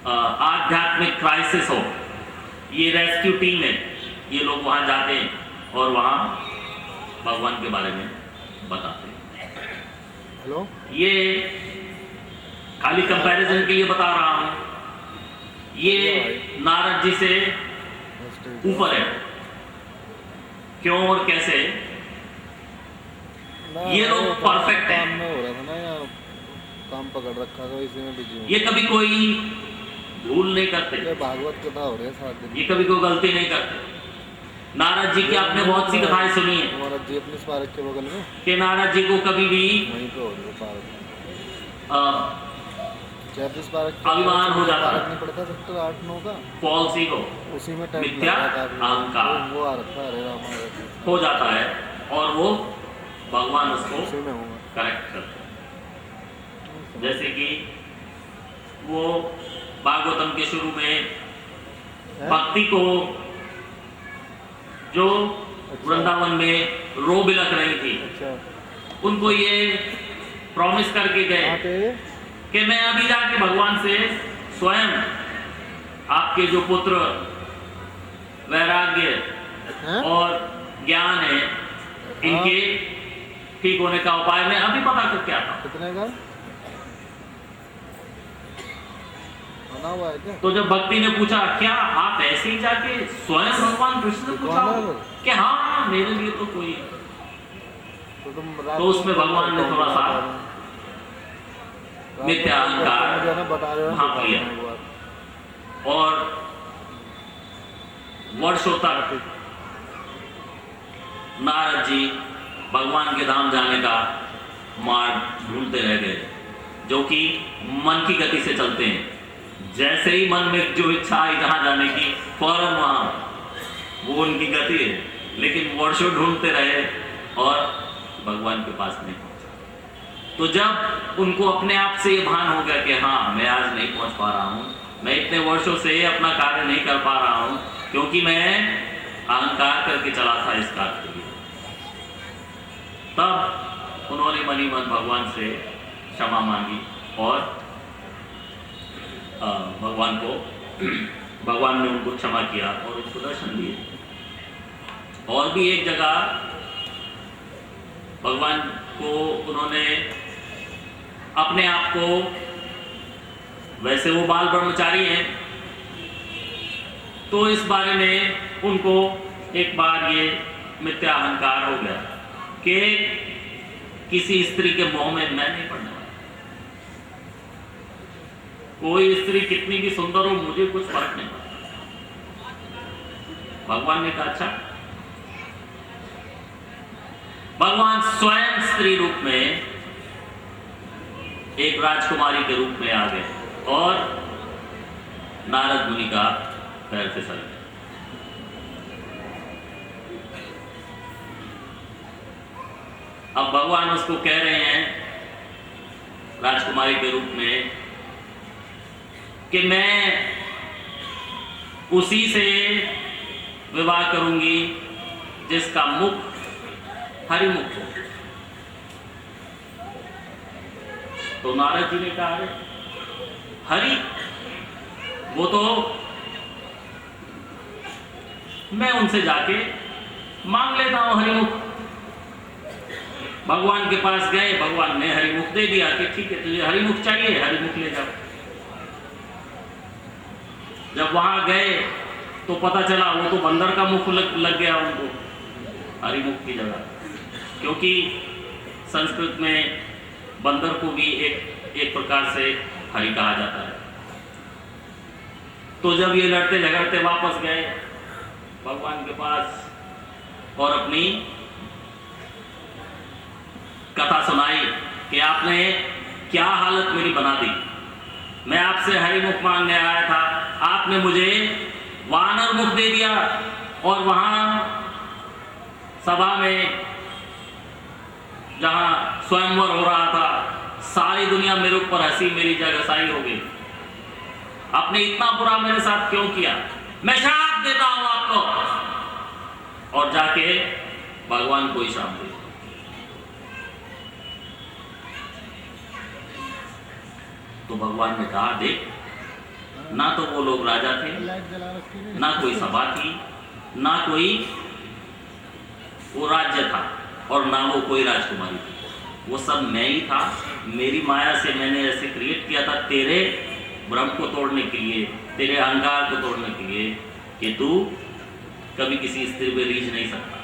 आध्यात्मिक क्राइसिस हो, ये रेस्क्यू टीम है, ये लोग वहाँ जाते हैं और वहाँ भगवान के बारे में बताते हैं। हेलो, ये खाली कंपैरिजन के लिए बता रहा हूँ, ये नारद जी से ऊपर है। क्यों और कैसे? ये लोग परफेक्ट हैं। काम में हो रहा था ना, या काम पकड़ रखा था, इसी में बिजी हूँ। ये कभी कोई भूल नहीं करते, ये भागवत कथा हो रही है 7 दिन। ये कभी कोई गलती नहीं करते। नारद जी की आपने बहुत सी कथाएं सुनी है हमारा जी अपने स्मारक के बगल में, कि नारद जी को कभी भी वहीं पे हो रही है पार्क। जयपुर स्मारक के अभिमान हो जाता है। पार्क नहीं पड़ता सेक्टर 8-9 का, पॉलिसी को उसी में टाइम मिथ्या अहंकार वो आ रखा है, हरे राम हरे कृष्ण, हो जाता है और वो भगवान उसको उसी में होगा। करेक्ट करते हैं। जैसे कि वो भागवतम के शुरू में भक्ति को, जो वृंदावन में रो बिलक रही थी, अच्छा, उनको ये प्रॉमिस करके गए यहाँ पे कि मैं अभी जाके भगवान से स्वयं आपके जो पुत्र वैराग्य हैं? और ज्ञान है, इनके ठीक होने का उपाय मैं अभी पता करके आता हूं। कितने का बना हुआ है क्या? तो जब भक्ति ने पूछा, क्या आप ऐसे ही जाके स्वयं भगवान कृष्ण से पूछा हो? कि हाँ, मेरे लिए तो कोई। तो उसमें भगवान ने थोड़ा सा मिथ्या अहंकार भाप लिया और वर्षों तक नारद जी भगवान के धाम जाने का मार्ग ढूंढते रह गए। जो कि मन की गति से चलते हैं। जैसे ही मन में जो इच्छा आई जहाँ जाने की, फौरन वहाँ, वो उनकी गति है। लेकिन वर्षों ढूंढते रहे और भगवान के पास नहीं पहुंचा। तो जब उनको अपने आप से ये भान हो गया कि हाँ, मैं आज नहीं पहुंच पा रहा हूँ, मैं इतने वर्षों से अपना कार्य नहीं कर पा रहा हूँ क्योंकि मैं अहंकार करके चला था इस कार्य के लिए, तब उन्होंने मनी मन भगवान से क्षमा मांगी और भगवान ने उनको क्षमा किया और उनको दर्शन दिए। और भी एक जगह भगवान को उन्होंने अपने आप को, वैसे वो बाल ब्रह्मचारी हैं, तो इस बारे में उनको एक बार ये मिथ्या अहंकार हो गया कि किसी स्त्री के मोह में मैं नहीं पड़ने वाला। कोई स्त्री कितनी भी सुंदर हो, मुझे कुछ फर्क नहीं पड़ता। भगवान ने कहा अच्छा। भगवान स्वयं स्त्री रूप में एक राजकुमारी के रूप में आ गए और नारद मुनि का पैर फिसल गया। अब भगवान उसको कह रहे हैं राजकुमारी के रूप में कि मैं उसी से विवाह करूंगी जिसका मुख हरिमुख हो। तो नारद जी ने कहा हरि, वो तो मैं उनसे जाके मांग लेता हूं हरिमुख। भगवान के पास गए, भगवान ने हरिमुख दे दिया कि ठीक है, तुझे हरिमुख चाहिए, हरिमुख ले जाओ। जब वहां गए तो पता चला वो तो बंदर का मुख लग गया उनको हरिमुख की जगह, क्योंकि संस्कृत में बंदर को भी एक प्रकार से हरि कहा जाता है। तो जब ये लड़ते झगड़ते वापस गए भगवान के पास और अपनी कथा सुनाई कि आपने क्या हालत मेरी बना दी, मैं आपसे हरिमुख मांगने आया था, आपने मुझे वानर मुख दे दिया और वहां सभा में जहां स्वयंवर हो रहा था सारी दुनिया मेरे ऊपर हंसी, मेरी जगहसाई हो गई। आपने इतना बुरा मेरे साथ क्यों किया? मैं श्राप देता हूं आपको। और जाके भगवान को ही श्राप दे। तो भगवान ने कहा देख, ना तो वो लोग राजा थे, ना कोई सभा थी, ना कोई वो राज्य था और ना वो कोई राजकुमारी थी, वो सब मैं ही था। मेरी माया से मैंने ऐसे क्रिएट किया था तेरे भ्रम को तोड़ने के लिए, तेरे अहंकार को तोड़ने के लिए कि तू कभी किसी स्त्री पे रीझ नहीं सकता।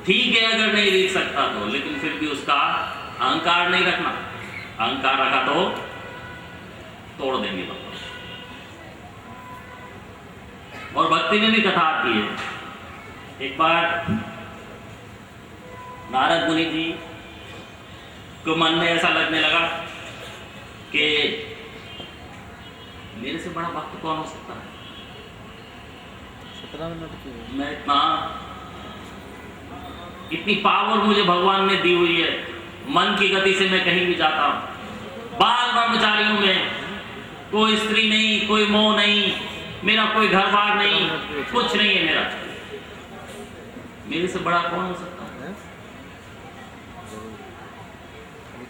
ठीक है अगर नहीं रीझ सकता तो, लेकिन फिर भी उसका अहंकार नहीं रखना। अहंकार रखा तो तोड़ देंगे भगवान। और भक्ति में भी कथा आती है। एक बार नारद मुनि जी को मन में ऐसा लगने लगा कि मेरे से बड़ा भक्त कौन हो सकता है। 17 मिनट की मैं इतनी पावर मुझे भगवान ने दी हुई है, मन की गति से मैं कहीं भी जाता हूं। बाल ब्रह्मचारियों में कोई स्त्री नहीं, कोई मोह नहीं, मेरा कोई घर बार नहीं, कुछ नहीं है मेरा। मेरे से बड़ा कौन हो सकता है?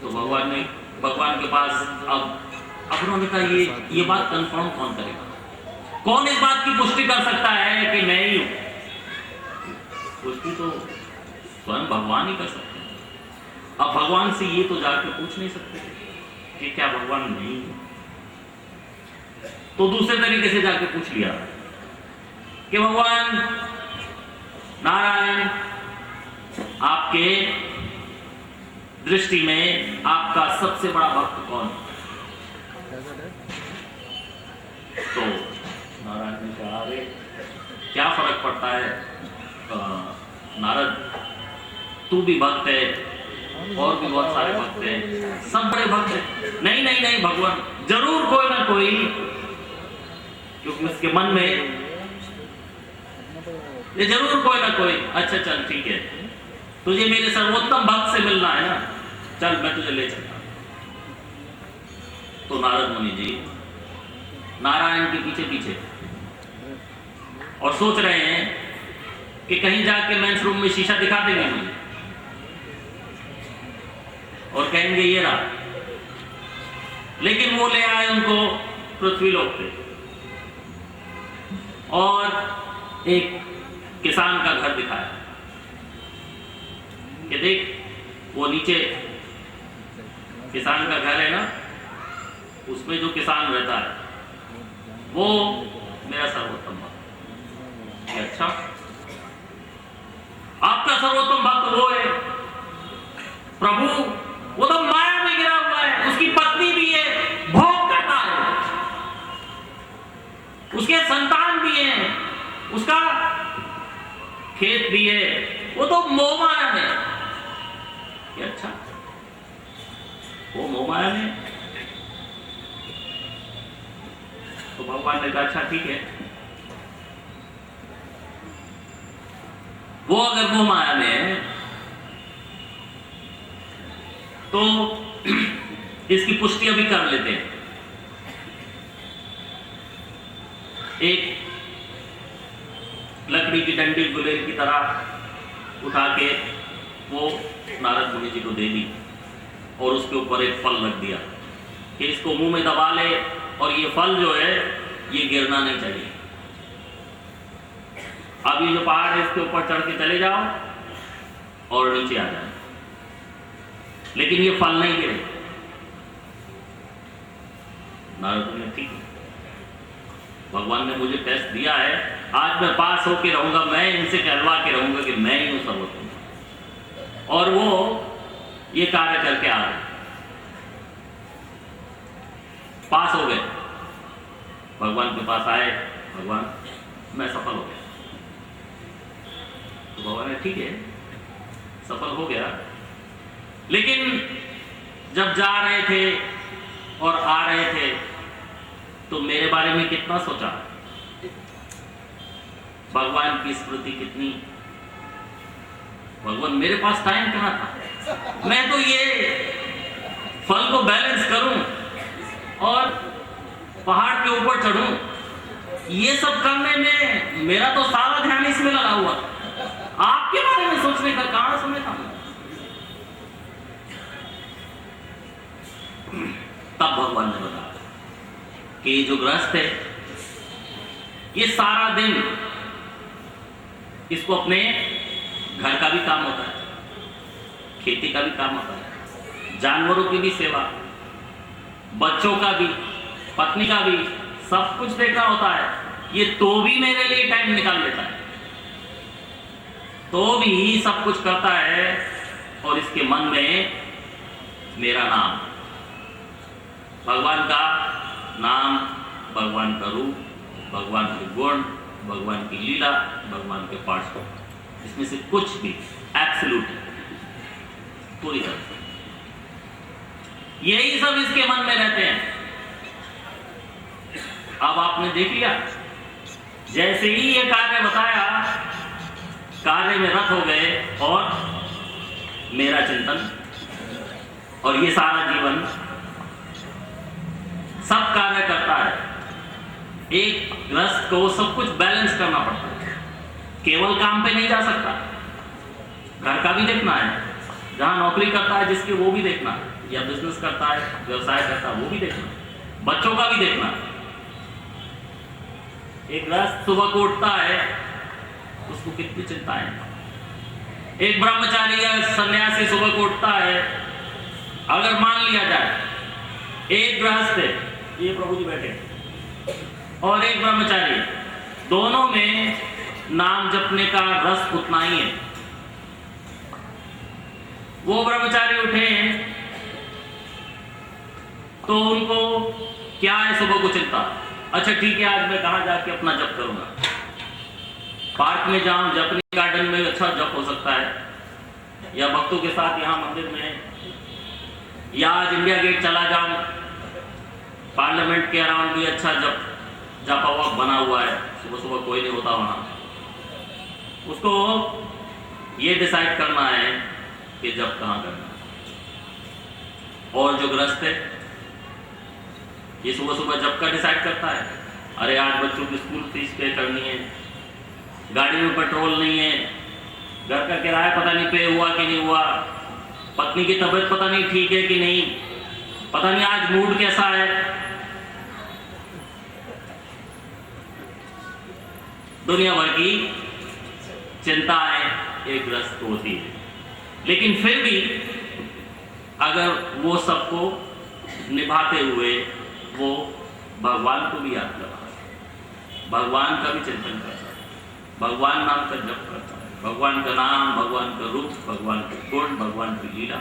तो भगवान के पास अब उन्होंने कहा ये बात कंफर्म कौन करेगा? कौन इस बात की पुष्टि कर सकता है कि मैं ही हूं? पुष्टि तो स्वयं भगवान ही कर सकते हैं। अब भगवान से ये तो जाकर पूछ नहीं सकते कि क्या भगवान नहीं है। तो दूसरे तरीके से जाके पूछ लिया कि भगवान नारायण, आपके दृष्टि में आपका सबसे बड़ा भक्त कौन है? तो नारायण ने कहा अरे क्या फर्क पड़ता है नारद, तू भी भक्त है, और भी बहुत सारे भक्त हैं, सब बड़े भक्त हैं। नहीं नहीं नहीं, भगवान जरूर कोई ना कोई, क्योंकि उसके मन में ये जरूर कोई ना कोई, अच्छा चल ठीक है, तुझे मेरे सर्वोत्तम भक्त से मिलना है ना, चल मैं तुझे ले चलता। तो नारद मुनि जी नारायण के पीछे पीछे और सोच रहे हैं कि कहीं जाके मेंस रूम में शीशा दिखा देंगे मुझे और कहेंगे ये रहा, लेकिन वो ले आए उनको पृथ्वीलोक पे और एक किसान का घर दिखाया कि देख वो नीचे किसान का घर है ना, उसमें जो किसान रहता है वो मेरा सर्वोत्तम भक्त है। अच्छा, आपका सर्वोत्तम भक्त वो है प्रभु, वो तो माया में गिरा हुआ है, उसकी पत्नी भी है, भोग करता है, उसके संतान भी हैं, उसका खेत भी है, वो तो मोह माया में। अच्छा, वो मोह माया में, तो भगवान ने कहा अच्छा ठीक है, वो अगर मोह माया में है तो इसकी पुष्टि अभी कर लेते हैं। एक लकड़ी की डंडी गुलेल की तरह उठा के वो नारद मुनि जी को दे दी और उसके ऊपर एक फल रख दिया कि इसको मुंह में दबा ले और ये फल जो है ये गिरना नहीं चाहिए। अब ये जो पहाड़ है इसके ऊपर चढ़ के चले जाओ और नीचे आ जाए, लेकिन ये फल नहीं गिरे। नारद मुनि ठीक है, भगवान ने मुझे टेस्ट दिया है, आज मैं पास होके रहूंगा, मैं इनसे कहलवा के रहूंगा कि मैं ही हूं सर्वोत्तम। और वो ये कार्य करके आ गए, पास हो गए, भगवान के पास आए, भगवान मैं सफल हो गया। तो भगवान ने ठीक है सफल हो गया, लेकिन जब जा रहे थे और आ रहे थे तो मेरे बारे में कितना सोचा, भगवान की स्मृति कितनी, भगवान मेरे पास टाइम कहाँ था, मैं तो ये फल को बैलेंस करूं और पहाड़ के ऊपर चढ़ूं, ये सब करने में मेरा तो सारा ध्यान इसमें लगा हुआ, आपके बारे में सोचने का कहां समय था। तब भगवान ने बताया कि ये जो गृहस्थ है ये सारा दिन इसको अपने घर का भी काम होता है, खेती का भी काम होता है, जानवरों की भी सेवा, बच्चों का भी, पत्नी का भी, सब कुछ देखना होता है। ये तो भी मेरे लिए टाइम निकाल लेता है, तो भी सब कुछ करता है और इसके मन में मेरा नाम, भगवान का नाम, भगवान का रूप, भगवान के गुण, भगवान की लीला, भगवान के पार्ट्स, इसमें से कुछ भी एब्सोल्यूट पूरी तरह, यही सब इसके मन में रहते हैं। अब आपने देख लिया, जैसे ही ये कार्य बताया, कार्य में रत हो गए और मेरा चिंतन और ये सारा जीवन सब कार्य करता है। एक गृहस्थ को सब कुछ बैलेंस करना पड़ता है, केवल काम पे नहीं जा सकता, घर का भी देखना है, जहां नौकरी करता है जिसकी वो भी देखना है, या बिजनेस करता है, व्यवसाय करता है वो भी देखना है, बच्चों का भी देखना है। एक गृहस्थ सुबह को उठता है, उसको कितनी चिंता है। एक ब्रह्मचारी या सन्यासी सुबह को उठता है, अगर मान लिया जाए एक गृहस्थ है, ये प्रभु जी बैठे, और एक ब्रह्मचारी, दोनों में नाम जपने का रस उतना ही है। वो ब्रह्मचारी उठे तो उनको क्या है सुबह को चिंता, अच्छा ठीक है आज मैं कहाँ जाके अपना जप करूंगा, पार्क में जाऊं, जपनी गार्डन में अच्छा जप हो सकता है, या भक्तों के साथ यहाँ मंदिर में, या आज इंडिया गेट चला जाऊं, पार्लियामेंट के अराउंड भी अच्छा जब वॉक बना हुआ है, सुबह सुबह कोई नहीं होता वहाँ। उसको ये डिसाइड करना है कि जब कहाँ करना है। और जो गृहस्थ है ये सुबह सुबह जब का डिसाइड करता है, अरे आज बच्चों की स्कूल फीस पे करनी है, गाड़ी में पेट्रोल नहीं है, घर का किराया पता नहीं पे हुआ कि नहीं हुआ, पत्नी की तबीयत पता नहीं ठीक है कि नहीं, पता नहीं आज मूड कैसा है। दुनिया भर की चिंताएं एक ग्रस्त होती है, लेकिन फिर भी अगर वो सबको निभाते हुए वो भगवान को भी याद करता है, भगवान का भी चिंतन करता है, भगवान नाम का जप करता है, भगवान का नाम, भगवान का रूप, भगवान के गुण, भगवान की लीला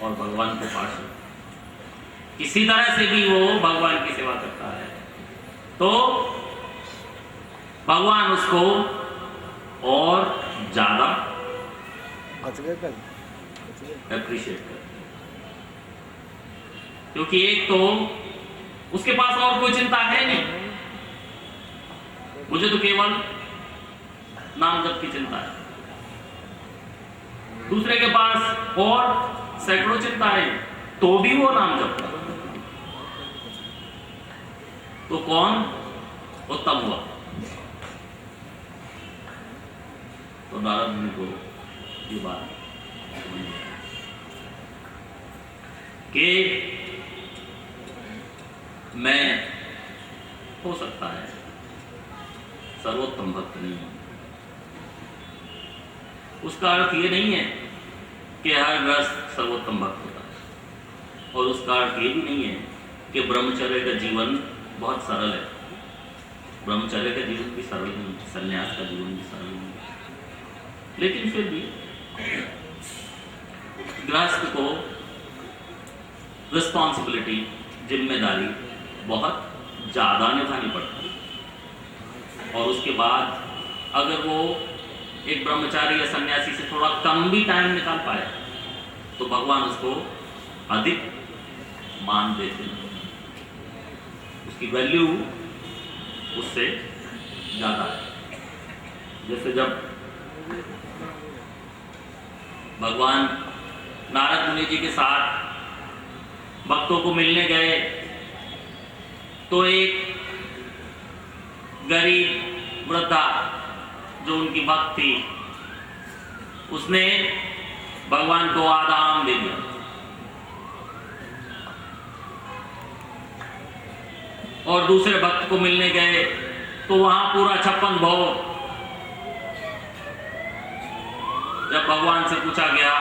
और भगवान को पार्षद, किसी तरह से भी वो भगवान की सेवा करता है, तो भगवान उसको और ज्यादा अप्रिशिएट करते, क्योंकि एक तो उसके पास और कोई चिंता है नहीं, मुझे तो केवल नाम जप की चिंता है, दूसरे के पास और सैकड़ों चिंता है तो भी वो नाम जप करता, तो कौन उत्तम हुआ? तो नारद मुनि को ये बात कि मैं हो सकता है सर्वोत्तम भक्त नहीं हूं। उसका अर्थ ये नहीं है कि हर गृहस्थ सर्वोत्तम भक्त होता है, और उसका अर्थ ये भी नहीं है कि ब्रह्मचर्य का जीवन बहुत सरल है। ब्रह्मचर्य का जीवन भी सरल नहीं, संन्यास का जीवन भी सरल नहीं, लेकिन फिर भी गृहस्थ को रिस्पॉन्सिबिलिटी, जिम्मेदारी बहुत ज़्यादा निभानी पड़ती है, और उसके बाद अगर वो एक ब्रह्मचारी या सन्यासी से थोड़ा कम भी टाइम निकाल पाए तो भगवान उसको अधिक मान देते हैं, उसकी वैल्यू उससे ज़्यादा है। जैसे जब भगवान नारद मुनि जी के साथ भक्तों को मिलने गए तो एक गरीब वृद्धा जो उनकी भक्त थी उसने भगवान को आधा आम दे दिया, और दूसरे भक्त को मिलने गए तो वहां पूरा 56 भोग। जब भगवान से पूछा गया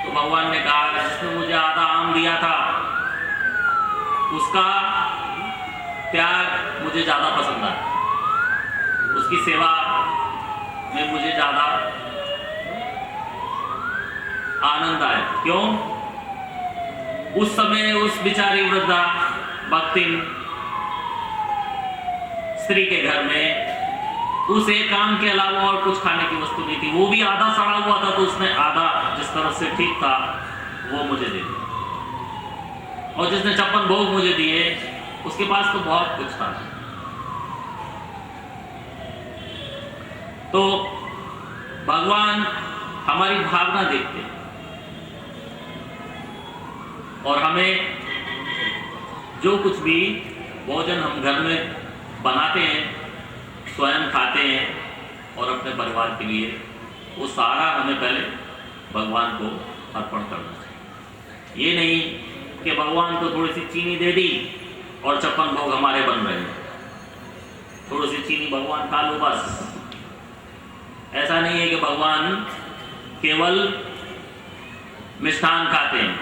तो भगवान ने कहा जिसने मुझे आधा आम दिया था उसका त्याग मुझे ज्यादा पसंद आया, उसकी सेवा में मुझे ज्यादा आनंद आया। क्यों? उस समय उस बिचारी वृद्धा भक्तिन स्त्री के घर में उस एक आम के अलावा और कुछ खाने की वस्तु नहीं थी, वो भी आधा सड़ा हुआ था, तो उसने आधा जिस तरह से ठीक था वो मुझे दे दिया, और जिसने 56 भोग मुझे दिए उसके पास तो बहुत कुछ था। तो भगवान हमारी भावना देखते हैं, और हमें जो कुछ भी भोजन हम घर में बनाते हैं, स्वयं खाते हैं और अपने परिवार के लिए, वो सारा हमें पहले भगवान को अर्पण करना चाहिए। ये नहीं कि भगवान को थोड़ी सी चीनी दे दी और 56 भोग हमारे बन रहे हैं, थोड़ी सी चीनी भगवान खा लो बस। ऐसा नहीं है कि भगवान केवल मिष्ठान खाते हैं।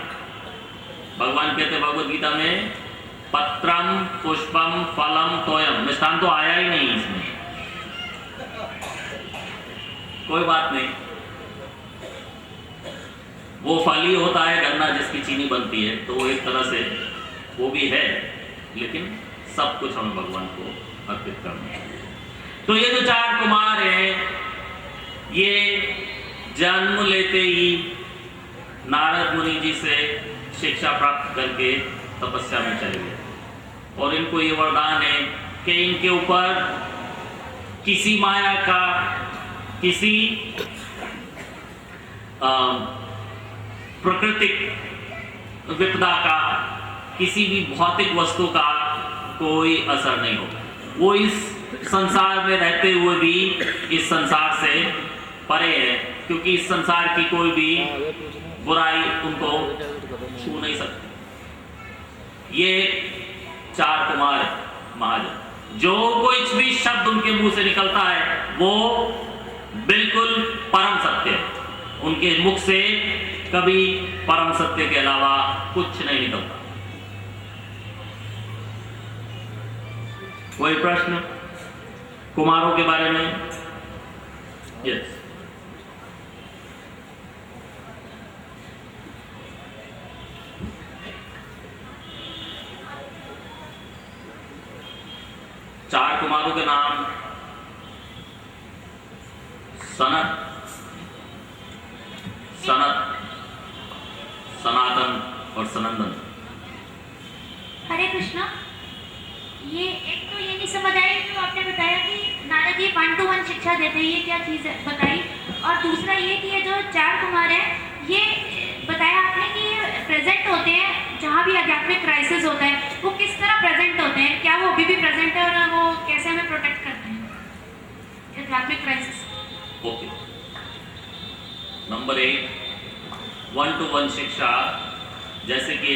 भगवान कहते हैं भगवद गीता में पत्रम पुष्पम फलम तोयम, मिष्ठान तो आया ही नहीं इसमें, कोई बात नहीं, वो फल ही होता है गन्ना जिसकी चीनी बनती है, तो वो एक तरह से वो भी है, लेकिन सब कुछ हमें भगवान को अर्पित करना है। तो ये जो 4 कुमार हैं ये जन्म लेते ही नारद मुनि जी से शिक्षा प्राप्त करके तपस्या में चले गए और इनको ये वरदान है कि इनके ऊपर किसी माया का, किसी प्राकृतिक विपदा का, किसी भी भौतिक वस्तु का कोई असर नहीं होगा। वो इस संसार में रहते हुए भी इस संसार से परे है, क्योंकि इस संसार की कोई भी बुराई उनको छू नहीं सकती। ये 4 कुमार महाजन, जो कुछ भी शब्द उनके मुंह से निकलता है वो बिल्कुल परम सत्य है। उनके मुख से कभी परम सत्य के अलावा कुछ नहीं निकलता। कोई प्रश्न कुमारों के बारे में? यस। चार कुमारों के नाम सनत, सनातन और सनंदन। हरे कृष्णा, ये एक तो ये नहीं समझ आई जो आपने बताया कि नारद जी 1 to 1 शिक्षा देते हैं, ये क्या चीज़ है बताई। और दूसरा ये कि ये जो 4 कुमार हैं, ये बताया आपने कि ये प्रेजेंट होते हैं जहाँ भी आध्यात्मिक क्राइसिस होता है, वो किस तरह प्रेजेंट होते हैं, क्या वो अभी भी प्रेजेंट है और वो कैसे हमें प्रोटेक्ट करते हैं आध्यात्मिक क्राइसिस? ओके, नंबर 1, 1 to 1 शिक्षा, जैसे कि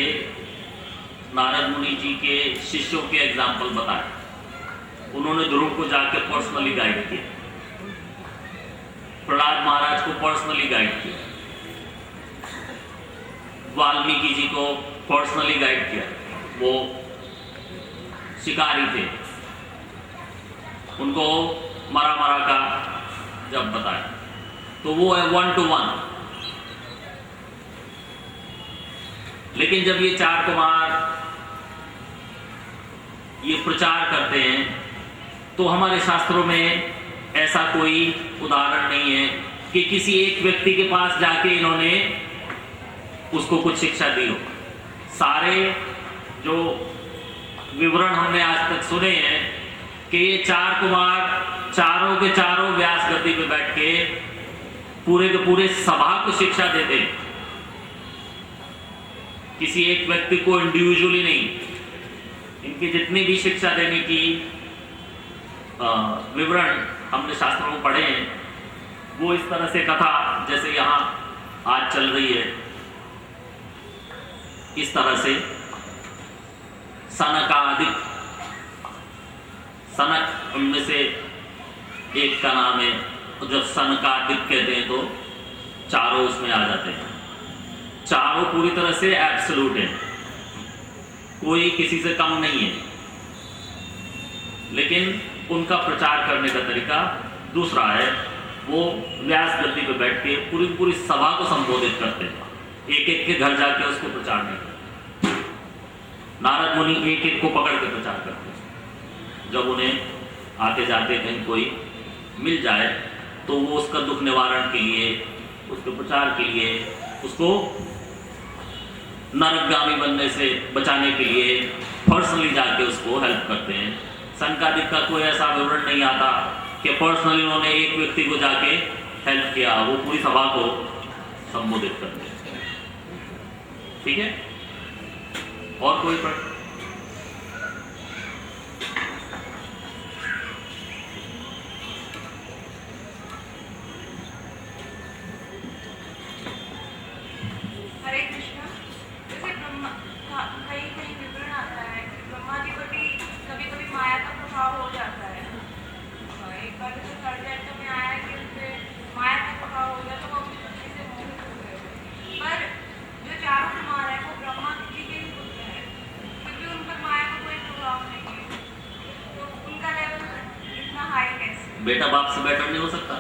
नारद मुनि जी के शिष्यों के एग्जाम्पल बताए। उन्होंने ध्रुव को जाके पर्सनली गाइड किया, प्रहलाद महाराज को पर्सनली गाइड किया, वाल्मीकि जी को पर्सनली गाइड किया। वो शिकारी थे, उनको मरा का जब बताया, तो वो है 1 to 1। लेकिन जब ये 4 कुमार ये प्रचार करते हैं तो हमारे शास्त्रों में ऐसा कोई उदाहरण नहीं है कि किसी एक व्यक्ति के पास जाके इन्होंने उसको कुछ शिक्षा दी हो। सारे जो विवरण हमने आज तक सुने हैं कि ये 4 कुमार चारों के चारों व्यास गद्दी पे बैठ के पूरे के पूरे सभा को शिक्षा देते हैं, किसी एक व्यक्ति को इंडिविजुअली नहीं। इनकी जितनी भी शिक्षा देने की विवरण हमने शास्त्रों में पढ़े हैं, वो इस तरह से कथा जैसे यहाँ आज चल रही है, इस तरह से सनकादिक, सनक उनमें से एक का नाम है। तो जब सनकादिक कहते हैं तो चारों उसमें आ जाते हैं। चारों पूरी तरह से एब्सोल्यूट है, कोई किसी से कम नहीं है। लेकिन उनका प्रचार करने का तरीका दूसरा है। वो व्यास गद्दी पे बैठ के पूरी पूरी सभा को संबोधित करते हैं, एक एक के घर जाके उसको प्रचार नहीं करते। नारद मुनि एक एक को पकड़ के प्रचार करते हैं। जब उन्हें आते जाते कहीं कोई मिल जाए तो वो उसका दुख निवारण के लिए, उसके प्रचार के लिए, उसको नरकगामी बनने से बचाने के लिए पर्सनली जाके उसको हेल्प करते हैं। सनकादिक का कोई ऐसा विवरण नहीं आता कि पर्सनली उन्होंने एक व्यक्ति को जाके हेल्प किया, वो पूरी सभा को संबोधित करते हैं। ठीक है, और कोई प्रश्न? हरे कृष्णा, जैसे ब्रह्मा कहीं कहीं विवरण आता है कि ब्रह्मा जी पर भी कभी कभी माया का प्रभाव हो जाता है। एक बार जैसे थर्ड चैप्टर में आया कि उनसे माया का प्रभाव हो गया तो वो अपनी पत्नी से मोहित हो गए। पर जो 4 कुमार है वो ब्रह्मा जी के ही पुत्र है, क्योंकि उन पर माया का कोई प्रभाव नहीं है, तो उनका लेवल इतना हाई कैसे? बेटा बाप से बेटर नहीं हो सकता।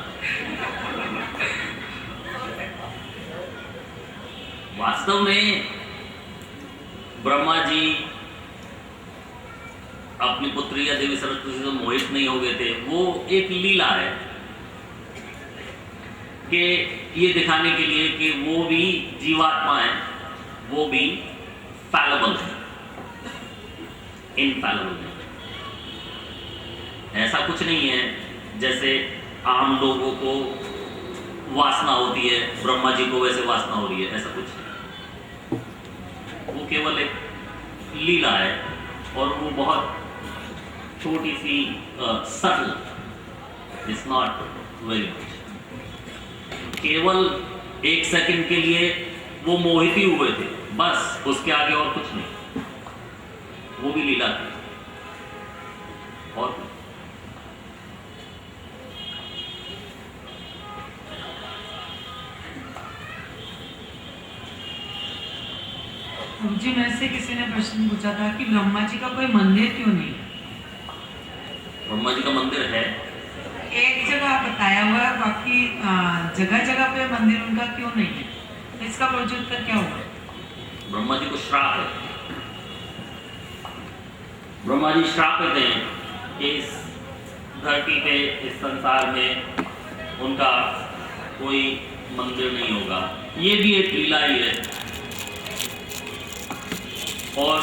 वास्तव में ब्रह्मा जी अपनी पुत्री या देवी सरस्वती से मोहित नहीं हो गए थे। वो एक लीला है कि ये दिखाने के लिए कि वो भी जीवात्मा है, वो भी फैलेबल है, इनफैलेबल है। ऐसा कुछ नहीं है जैसे आम लोगों को वासना होती है, ब्रह्मा जी को वैसे वासना हो रही है, ऐसा कुछ नहीं। वो केवल एक लीला है और वो बहुत छोटी सी subtle, it's not very much. केवल एक सेकंड के लिए वो मोहित ही हुए थे, बस, उसके आगे और कुछ नहीं। वो भी लीला थी और कुछ। जी मेरे से किसी ने प्रश्न पूछा था कि ब्रह्मा जी का कोई मंदिर क्यों नहीं है। ब्रह्मा जी का मंदिर है, एक जगह बताया हुआ है, बाकी जगह जगह पे मंदिर उनका क्यों नहीं है, तो इसका प्रत्युत्तर क्या होगा। ब्रह्मा जी को श्राप है। ब्रह्मा जी श्राप देते हैं कि इस धरती पे, इस संसार में उनका कोई मंदिर नहीं होगा। ये भी एक लीला ही है और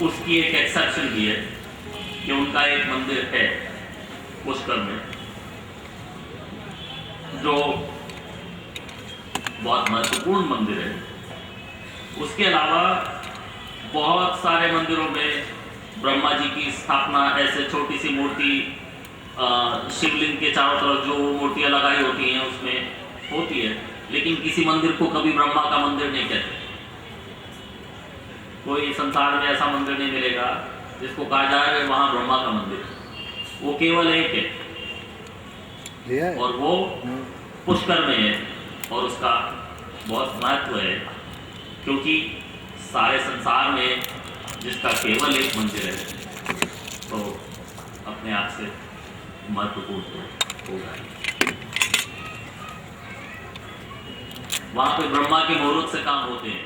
उसकी एक एक्सेप्शन भी है कि उनका एक मंदिर है पुष्कर में, जो बहुत महत्वपूर्ण मंदिर है। उसके अलावा बहुत सारे मंदिरों में ब्रह्मा जी की स्थापना ऐसे छोटी सी मूर्ति शिवलिंग के चारों तरफ जो मूर्तियां लगाई होती हैं उसमें होती है, लेकिन किसी मंदिर को कभी ब्रह्मा का मंदिर नहीं कहते। कोई संसार में ऐसा मंदिर नहीं मिलेगा जिसको कहा जाए वहां ब्रह्मा का मंदिर है। वो केवल एक है और वो पुष्कर में है और उसका बहुत महत्व है, क्योंकि सारे संसार में जिसका केवल एक मंदिर है तो अपने आप से महत्वपूर्ण होगा। वहां पे ब्रह्मा के मुहूर्त से काम होते हैं।